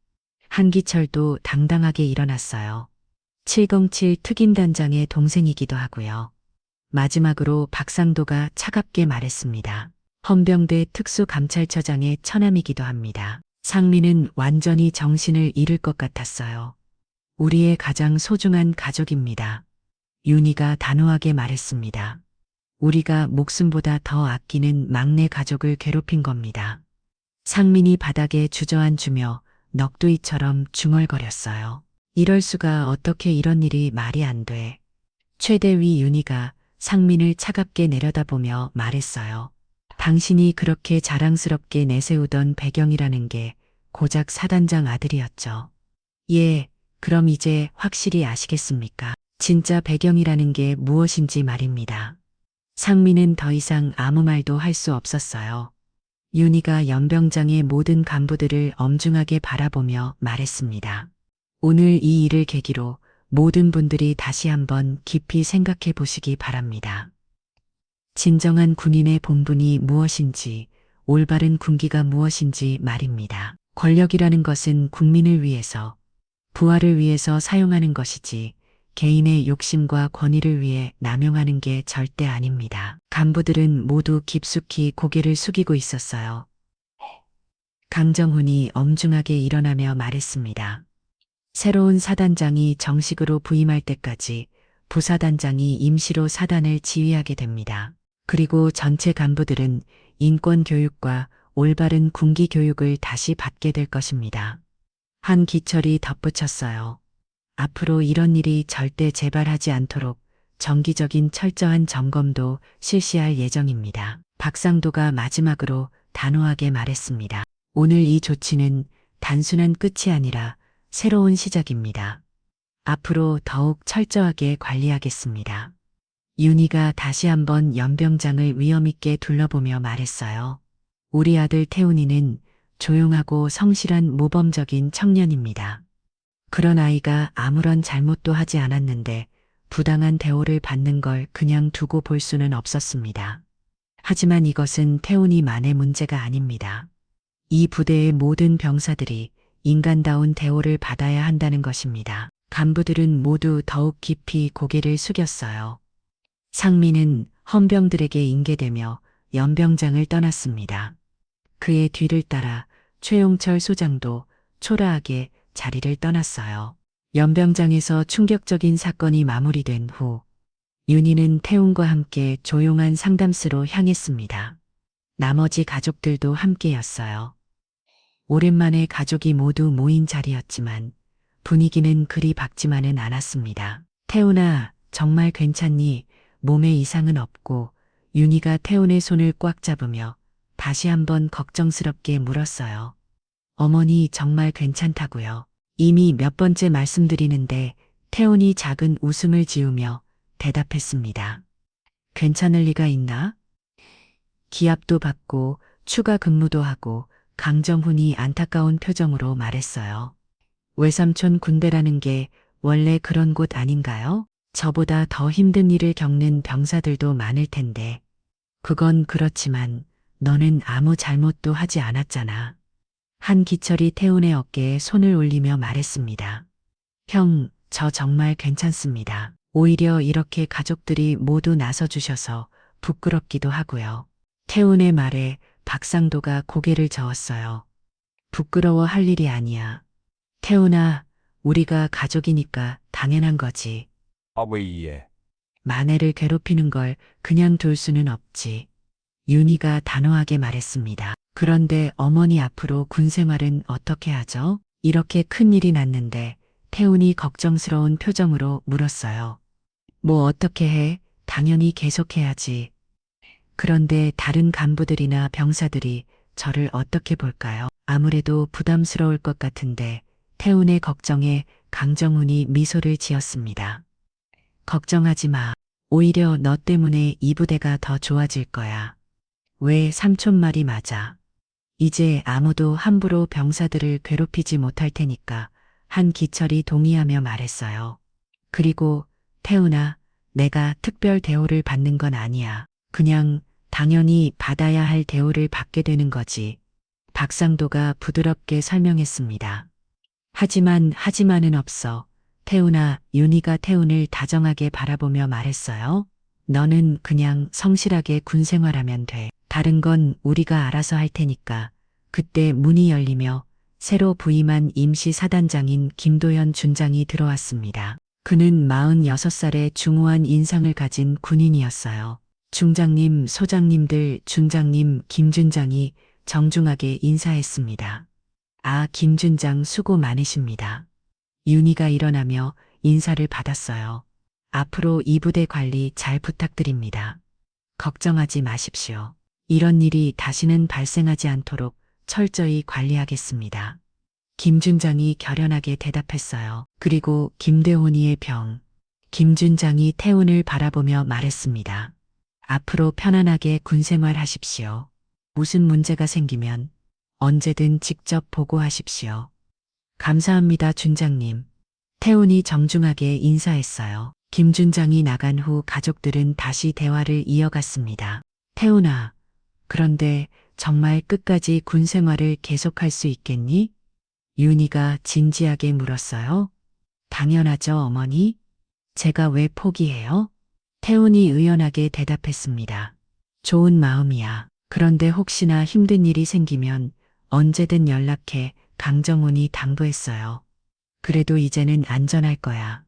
한기철도 당당하게 일어났어요. 707 특임단장의 동생이기도 하고요. 마지막으로 박상도가 차갑게 말했습니다. 헌병대 특수감찰처장의 처남이기도 합니다. 상민은 완전히 정신을 잃을 것 같았어요. 우리의 가장 소중한 가족입니다. 윤희가 단호하게 말했습니다. 우리가 목숨보다 더 아끼는 막내 가족을 괴롭힌 겁니다. 상민이 바닥에 주저앉으며 넋두이처럼 중얼거렸어요. 이럴 수가 어떻게 이런 일이 말이 안 돼. 최대위 윤희가 상민을 차갑게 내려다보며 말했어요. 당신이 그렇게 자랑스럽게 내세우던 배경이라는 게 고작 사단장 아들이었죠. 예, 그럼 이제 확실히 아시겠습니까? 진짜 배경이라는 게 무엇인지 말입니다. 상민은 더 이상 아무 말도 할 수 없었어요. 윤희가 연병장의 모든 간부들을 엄중하게 바라보며 말했습니다. 오늘 이 일을 계기로 모든 분들이 다시 한번 깊이 생각해 보시기 바랍니다. 진정한 군인의 본분이 무엇인지, 올바른 군기가 무엇인지 말입니다. 권력이라는 것은 국민을 위해서, 부하를 위해서 사용하는 것이지 개인의 욕심과 권위를 위해 남용하는 게 절대 아닙니다. 간부들은 모두 깊숙이 고개를 숙이고 있었어요. 강정훈이 엄중하게 일어나며 말했습니다. 새로운 사단장이 정식으로 부임할 때까지 부사단장이 임시로 사단을 지휘하게 됩니다. 그리고 전체 간부들은 인권 교육과 올바른 군기 교육을 다시 받게 될 것입니다. 한기철이 덧붙였어요. 앞으로 이런 일이 절대 재발하지 않도록 정기적인 철저한 점검도 실시할 예정입니다. 박상도가 마지막으로 단호하게 말했습니다. 오늘 이 조치는 단순한 끝이 아니라 새로운 시작입니다. 앞으로 더욱 철저하게 관리하겠습니다. 윤희가 다시 한번 연병장을 위엄있게 둘러보며 말했어요. 우리 아들 태훈이는 조용하고 성실한 모범적인 청년입니다. 그런 아이가 아무런 잘못도 하지 않았는데 부당한 대우를 받는 걸 그냥 두고 볼 수는 없었습니다. 하지만 이것은 태훈이만의 문제가 아닙니다. 이 부대의 모든 병사들이 인간다운 대우를 받아야 한다는 것입니다. 간부들은 모두 더욱 깊이 고개를 숙였어요. 상민은 헌병들에게 인계되며 연병장을 떠났습니다. 그의 뒤를 따라 최용철 소장도 초라하게 자리를 떠났어요. 연병장에서 충격적인 사건이 마무리된 후 윤희는 태훈과 함께 조용한 상담소로 향했습니다. 나머지 가족들도 함께였어요. 오랜만에 가족이 모두 모인 자리였지만 분위기는 그리 밝지만은 않았습니다. 태훈아, 정말 괜찮니? 몸에 이상은 없고 윤희가 태훈의 손을 꽉 잡으며 다시 한번 걱정스럽게 물었어요. 어머니 정말 괜찮다고요. 이미 몇 번째 말씀드리는데 태훈이 작은 웃음을 지으며 대답했습니다. 괜찮을 리가 있나? 기합도 받고 추가 근무도 하고 강정훈이 안타까운 표정으로 말했어요. 외삼촌 군대라는 게 원래 그런 곳 아닌가요? 저보다 더 힘든 일을 겪는 병사들도 많을 텐데. 그건 그렇지만 너는 아무 잘못도 하지 않았잖아. 한기철이 태훈의 어깨에 손을 올리며 말했습니다. 형, 저 정말 괜찮습니다. 오히려 이렇게 가족들이 모두 나서주셔서 부끄럽기도 하고요. 태훈의 말에 박상도가 고개를 저었어요. 부끄러워할 일이 아니야. 태훈아, 우리가 가족이니까 당연한 거지. 아웨이에 마네를 괴롭히는 걸 그냥 둘 수는 없지. 윤희가 단호하게 말했습니다. 그런데 어머니 앞으로 군 생활은 어떻게 하죠? 이렇게 큰 일이 났는데 태훈이 걱정스러운 표정으로 물었어요. 뭐 어떻게 해? 당연히 계속해야지. 그런데 다른 간부들이나 병사들이 저를 어떻게 볼까요? 아무래도 부담스러울 것 같은데 태훈의 걱정에 강정훈이 미소를 지었습니다. 걱정하지 마. 오히려 너 때문에 이 부대가 더 좋아질 거야. 왜 삼촌 말이 맞아. 이제 아무도 함부로 병사들을 괴롭히지 못할 테니까 한기철이 동의하며 말했어요. 그리고 태훈아, 내가 특별 대우를 받는 건 아니야. 그냥 당연히 받아야 할 대우를 받게 되는 거지. 박상도가 부드럽게 설명했습니다. 하지만은 없어. 태훈아, 윤희가 태훈을 다정하게 바라보며 말했어요. 너는 그냥 성실하게 군 생활하면 돼. 다른 건 우리가 알아서 할 테니까. 그때 문이 열리며 새로 부임한 임시 사단장인 김도현 준장이 들어왔습니다. 그는 46살의 중후한 인상을 가진 군인이었어요. 중장님, 소장님들, 준장님, 김준장이 정중하게 인사했습니다. 아, 김준장 수고 많으십니다. 윤희가 일어나며 인사를 받았어요. 앞으로 이 부대 관리 잘 부탁드립니다. 걱정하지 마십시오. 이런 일이 다시는 발생하지 않도록 철저히 관리하겠습니다. 김준장이 결연하게 대답했어요. 그리고 김대훈이의 병. 김준장이 태훈을 바라보며 말했습니다. 앞으로 편안하게 군생활 하십시오. 무슨 문제가 생기면 언제든 직접 보고하십시오. 감사합니다, 준장님. 태훈이 정중하게 인사했어요. 김준장이 나간 후 가족들은 다시 대화를 이어갔습니다. 태훈아, 그런데 정말 끝까지 군 생활을 계속할 수 있겠니? 윤희가 진지하게 물었어요. 당연하죠, 어머니. 제가 왜 포기해요? 태훈이 의연하게 대답했습니다. 좋은 마음이야. 그런데 혹시나 힘든 일이 생기면 언제든 연락해. 강정훈이 당부했어요. 그래도 이제는 안전할 거야.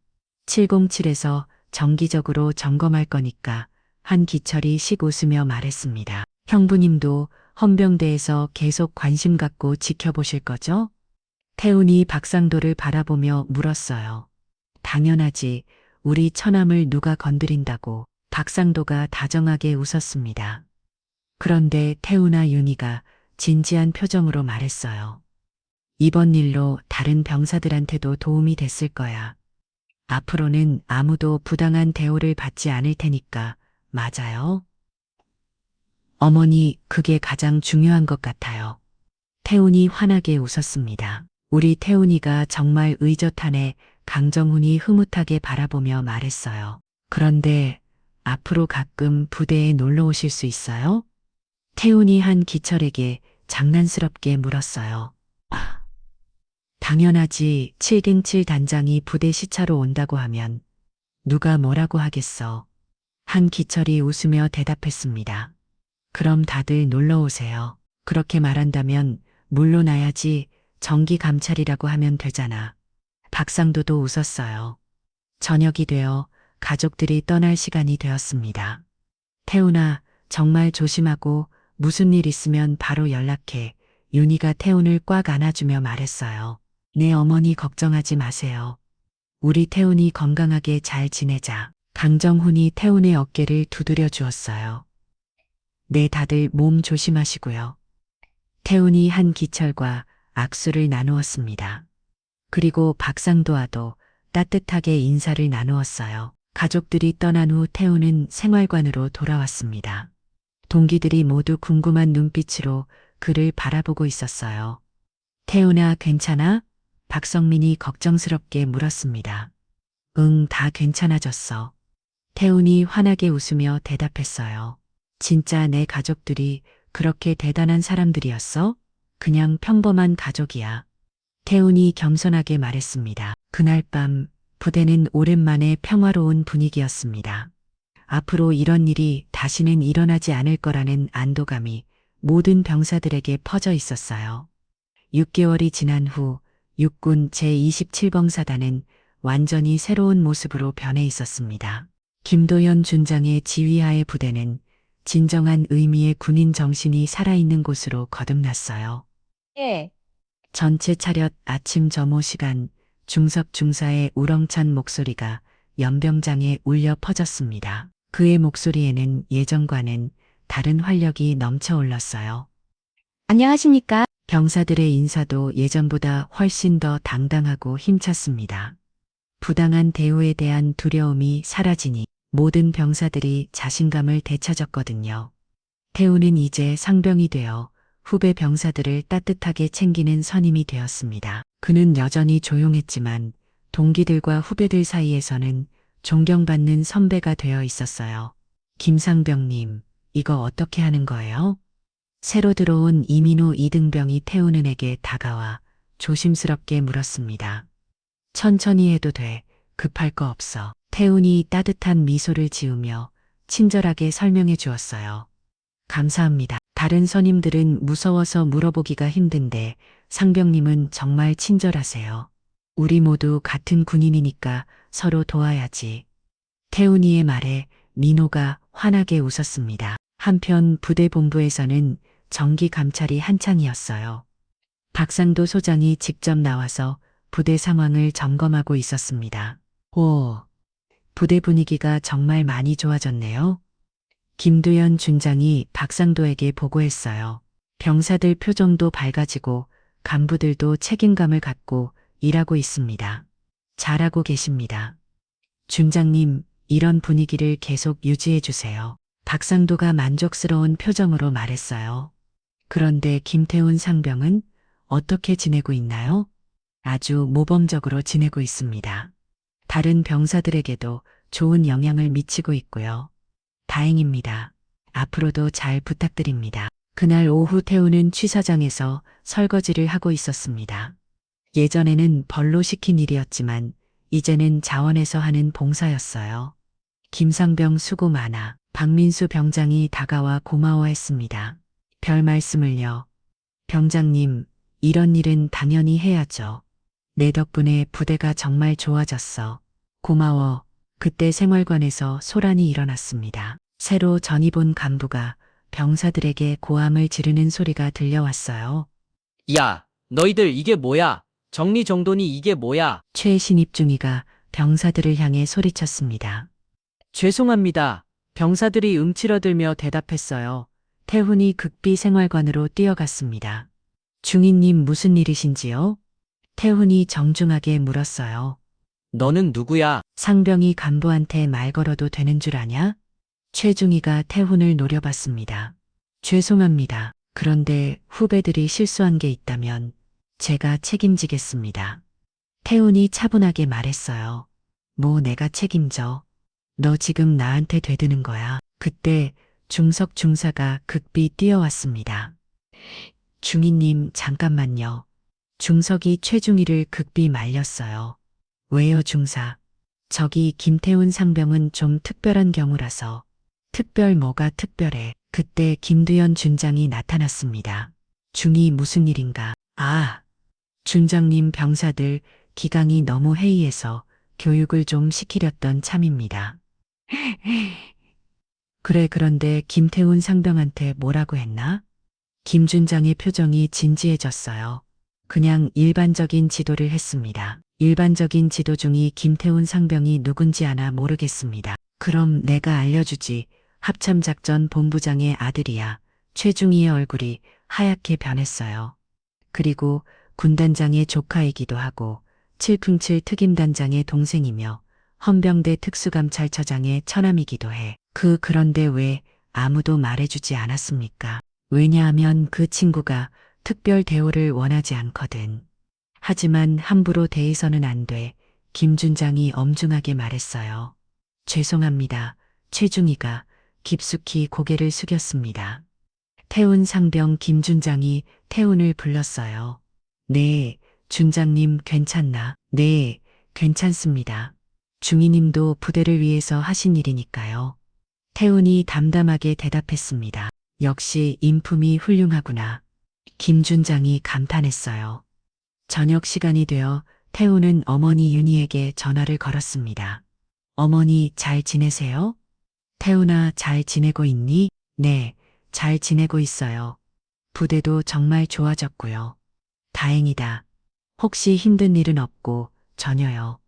707에서 정기적으로 점검할 거니까 한기철이 씩 웃으며 말했습니다. 형부님도 헌병대에서 계속 관심 갖고 지켜보실 거죠? 태훈이 박상도를 바라보며 물었어요. 당연하지. 우리 처남을 누가 건드린다고. 박상도가 다정하게 웃었습니다. 그런데 태훈아, 윤희가 진지한 표정으로 말했어요. 이번 일로 다른 병사들한테도 도움이 됐을 거야. 앞으로는 아무도 부당한 대우를 받지 않을 테니까. 맞아요? 어머니, 그게 가장 중요한 것 같아요. 태훈이 환하게 웃었습니다. 우리 태훈이가 정말 의젓하네. 강정훈이 흐뭇하게 바라보며 말했어요. 그런데 앞으로 가끔 부대에 놀러 오실 수 있어요? 태훈이 한기철에게 장난스럽게 물었어요. 당연하지. 707 단장이 부대 시차로 온다고 하면 누가 뭐라고 하겠어. 한기철이 웃으며 대답했습니다. 그럼 다들 놀러 오세요. 그렇게 말한다면 물러나야지. 정기 감찰이라고 하면 되잖아. 박상도도 웃었어요. 저녁이 되어 가족들이 떠날 시간이 되었습니다. 태훈아, 정말 조심하고 무슨 일 있으면 바로 연락해. 윤희가 태훈을 꽉 안아주며 말했어요. 내 어머니 걱정하지 마세요. 우리 태훈이 건강하게 잘 지내자. 강정훈이 태훈의 어깨를 두드려 주었어요. 네, 다들 몸 조심하시고요. 태훈이 한 기철과 악수를 나누었습니다. 그리고 박상도와도 따뜻하게 인사를 나누었어요. 가족들이 떠난 후 태훈은 생활관으로 돌아왔습니다. 동기들이 모두 궁금한 눈빛으로 그를 바라보고 있었어요. 태훈아, 괜찮아? 박성민이 걱정스럽게 물었습니다. 응, 다 괜찮아졌어. 태훈이 환하게 웃으며 대답했어요. 진짜 내 가족들이 그렇게 대단한 사람들이었어? 그냥 평범한 가족이야. 태훈이 겸손하게 말했습니다. 그날 밤 부대는 오랜만에 평화로운 분위기였습니다. 앞으로 이런 일이 다시는 일어나지 않을 거라는 안도감이 모든 병사들에게 퍼져 있었어요. 6개월이 지난 후 육군 제27병사단은 완전히 새로운 모습으로 변해 있었습니다. 김도현 준장의 지휘하에 부대는 진정한 의미의 군인 정신이 살아있는 곳으로 거듭났어요. 예. 전체 차렷 아침 점호 시간 중섭 중사의 우렁찬 목소리가 연병장에 울려 퍼졌습니다. 그의 목소리에는 예전과는 다른 활력이 넘쳐 올랐어요. 안녕하십니까? 병사들의 인사도 예전보다 훨씬 더 당당하고 힘찼습니다. 부당한 대우에 대한 두려움이 사라지니 모든 병사들이 자신감을 되찾았거든요. 태우는 이제 상병이 되어 후배 병사들을 따뜻하게 챙기는 선임이 되었습니다. 그는 여전히 조용했지만 동기들과 후배들 사이에서는 존경받는 선배가 되어 있었어요. 김상병님, 이거 어떻게 하는 거예요? 새로 들어온 이민호 이등병이 태우는에게 다가와 조심스럽게 물었습니다. 천천히 해도 돼. 급할 거 없어. 태훈이 따뜻한 미소를 지으며 친절하게 설명해 주었어요. 감사합니다. 다른 선임들은 무서워서 물어보기가 힘든데 상병님은 정말 친절하세요. 우리 모두 같은 군인이니까 서로 도와야지. 태훈이의 말에 민호가 환하게 웃었습니다. 한편 부대 본부에서는 정기 감찰이 한창이었어요. 박상도 소장이 직접 나와서 부대 상황을 점검하고 있었습니다. 오, 부대 분위기가 정말 많이 좋아졌네요. 김두현 준장이 박상도에게 보고했어요. 병사들 표정도 밝아지고 간부들도 책임감을 갖고 일하고 있습니다. 잘하고 계십니다. 준장님, 이런 분위기를 계속 유지해 주세요. 박상도가 만족스러운 표정으로 말했어요. 그런데 김태훈 상병은 어떻게 지내고 있나요? 아주 모범적으로 지내고 있습니다. 다른 병사들에게도 좋은 영향을 미치고 있고요. 다행입니다. 앞으로도 잘 부탁드립니다. 그날 오후 태우는 취사장에서 설거지를 하고 있었습니다. 예전에는 벌로 시킨 일이었지만 이제는 자원에서 하는 봉사였어요. 김상병 수고 많아. 박민수 병장이 다가와 고마워했습니다. 별 말씀을요. 병장님, 이런 일은 당연히 해야죠. 내 덕분에 부대가 정말 좋아졌어. 고마워. 그때 생활관에서 소란이 일어났습니다. 새로 전입 온 간부가 병사들에게 고함을 지르는 소리가 들려왔어요. 야, 너희들 이게 뭐야? 정리정돈이 이게 뭐야? 최신입 중위가 병사들을 향해 소리쳤습니다. 죄송합니다. 병사들이 움츠러들며 대답했어요. 태훈이 극비 생활관으로 뛰어갔습니다. 중위님 무슨 일이신지요? 태훈이 정중하게 물었어요. 너는 누구야? 상병이 간부한테 말 걸어도 되는 줄 아냐? 최중위가 태훈을 노려봤습니다. 죄송합니다. 그런데 후배들이 실수한 게 있다면 제가 책임지겠습니다. 태훈이 차분하게 말했어요. 뭐 내가 책임져. 너 지금 나한테 되드는 거야. 그때 중석 중사가 극비 뛰어왔습니다. 중위님 잠깐만요. 중석이 최중위를 극비 말렸어요. 왜요 중사? 저기 김태훈 상병은 좀 특별한 경우라서. 특별 뭐가 특별해. 그때 김두현 준장이 나타났습니다. 중위 무슨 일인가? 아, 준장님 병사들 기강이 너무 해이해서 교육을 좀 시키렸던 참입니다. 그래, 그런데 김태훈 상병한테 뭐라고 했나? 김준장의 표정이 진지해졌어요. 그냥 일반적인 지도를 했습니다. 일반적인 지도 중이 김태훈 상병이 누군지 하나 모르겠습니다. 그럼 내가 알려주지. 합참작전 본부장의 아들이야. 최중희의 얼굴이 하얗게 변했어요. 그리고 군단장의 조카이기도 하고 707 특임단장의 동생이며 헌병대 특수감찰처장의 처남이기도 해. 그런데 왜 아무도 말해주지 않았습니까? 왜냐하면 그 친구가 특별 대우를 원하지 않거든. 하지만 함부로 대해서는 안 돼. 김준장이 엄중하게 말했어요. 죄송합니다. 최중희가 깊숙이 고개를 숙였습니다. 태운 상병 김준장이 태운을 불렀어요. 네, 준장님 괜찮나? 네, 괜찮습니다. 중희님도 부대를 위해서 하신 일이니까요. 태운이 담담하게 대답했습니다. 역시 인품이 훌륭하구나. 김준장이 감탄했어요. 저녁 시간이 되어 태우는 어머니 윤희에게 전화를 걸었습니다. 어머니 잘 지내세요? 태우나 잘 지내고 있니? 네, 잘 지내고 있어요. 부대도 정말 좋아졌고요. 다행이다. 혹시 힘든 일은 없고 전혀요.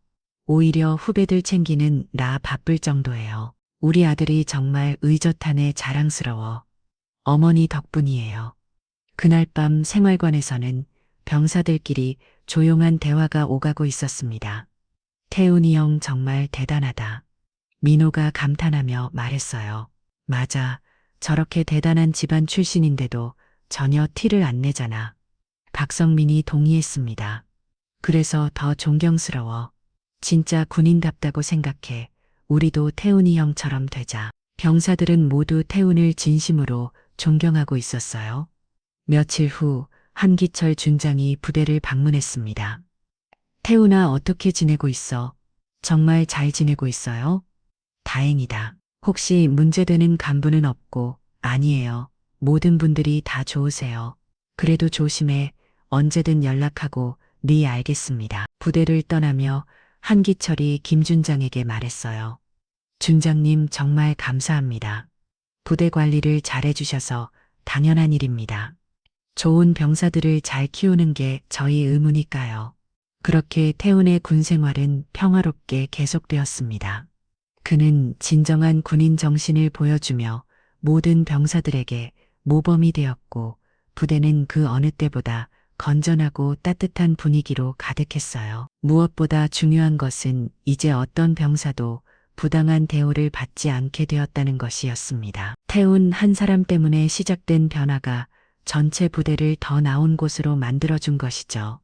오히려 후배들 챙기는 나 바쁠 정도예요. 우리 아들이 정말 의젓하네 자랑스러워. 어머니 덕분이에요. 그날 밤 생활관에서는 병사들끼리 조용한 대화가 오가고 있었습니다. 태훈이 형 정말 대단하다. 민호가 감탄하며 말했어요. 맞아. 저렇게 대단한 집안 출신인데도 전혀 티를 안 내잖아. 박성민이 동의했습니다. 그래서 더 존경스러워. 진짜 군인답다고 생각해. 우리도 태훈이 형처럼 되자. 병사들은 모두 태훈을 진심으로 존경하고 있었어요. 며칠 후 한기철 준장이 부대를 방문했습니다. 태훈아 어떻게 지내고 있어? 정말 잘 지내고 있어요? 다행이다. 혹시 문제되는 간부는 없고? 아니에요. 모든 분들이 다 좋으세요. 그래도 조심해. 언제든 연락하고 네 알겠습니다. 부대를 떠나며 한기철이 김준장에게 말했어요. 준장님 정말 감사합니다. 부대 관리를 잘해주셔서 당연한 일입니다. 좋은 병사들을 잘 키우는 게 저희 의무니까요. 그렇게 태훈의 군 생활은 평화롭게 계속되었습니다. 그는 진정한 군인 정신을 보여주며 모든 병사들에게 모범이 되었고 부대는 그 어느 때보다 건전하고 따뜻한 분위기로 가득했어요. 무엇보다 중요한 것은 이제 어떤 병사도 부당한 대우를 받지 않게 되었다는 것이었습니다. 태운 한 사람 때문에 시작된 변화가 전체 부대를 더 나은 곳으로 만들어준 것이죠.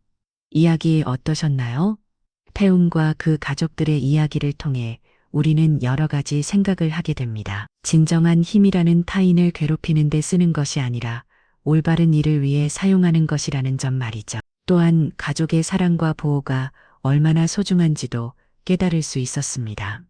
이야기 어떠셨나요? 태운과 그 가족들의 이야기를 통해 우리는 여러 가지 생각을 하게 됩니다. 진정한 힘이라는 타인을 괴롭히는 데 쓰는 것이 아니라 올바른 일을 위해 사용하는 것이라는 점 말이죠. 또한 가족의 사랑과 보호가 얼마나 소중한지도 깨달을 수 있었습니다.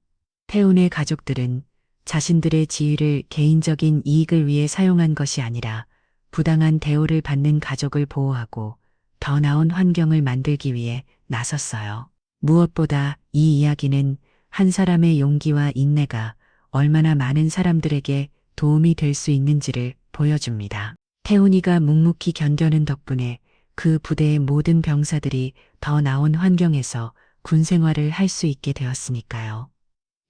태운의 가족들은 자신들의 지위를 개인적인 이익을 위해 사용한 것이 아니라 부당한 대우를 받는 가족을 보호하고 더 나은 환경을 만들기 위해 나섰어요. 무엇보다 이 이야기는 한 사람의 용기와 인내가 얼마나 많은 사람들에게 도움이 될 수 있는지를 보여줍니다. 태훈이가 묵묵히 견뎌낸 덕분에 그 부대의 모든 병사들이 더 나은 환경에서 군 생활을 할 수 있게 되었으니까요.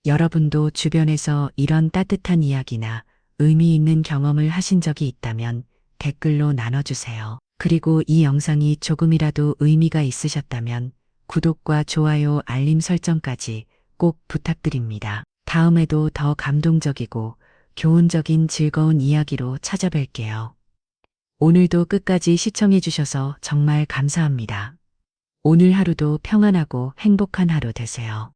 여러분도 주변에서 이런 따뜻한 이야기나 의미 있는 경험을 하신 적이 있다면 댓글로 나눠주세요. 그리고 이 영상이 조금이라도 의미가 있으셨다면 구독과 좋아요, 알림 설정까지 꼭 부탁드립니다. 다음에도 더 감동적이고 교훈적인 즐거운 이야기로 찾아뵐게요. 오늘도 끝까지 시청해주셔서 정말 감사합니다. 오늘 하루도 평안하고 행복한 하루 되세요.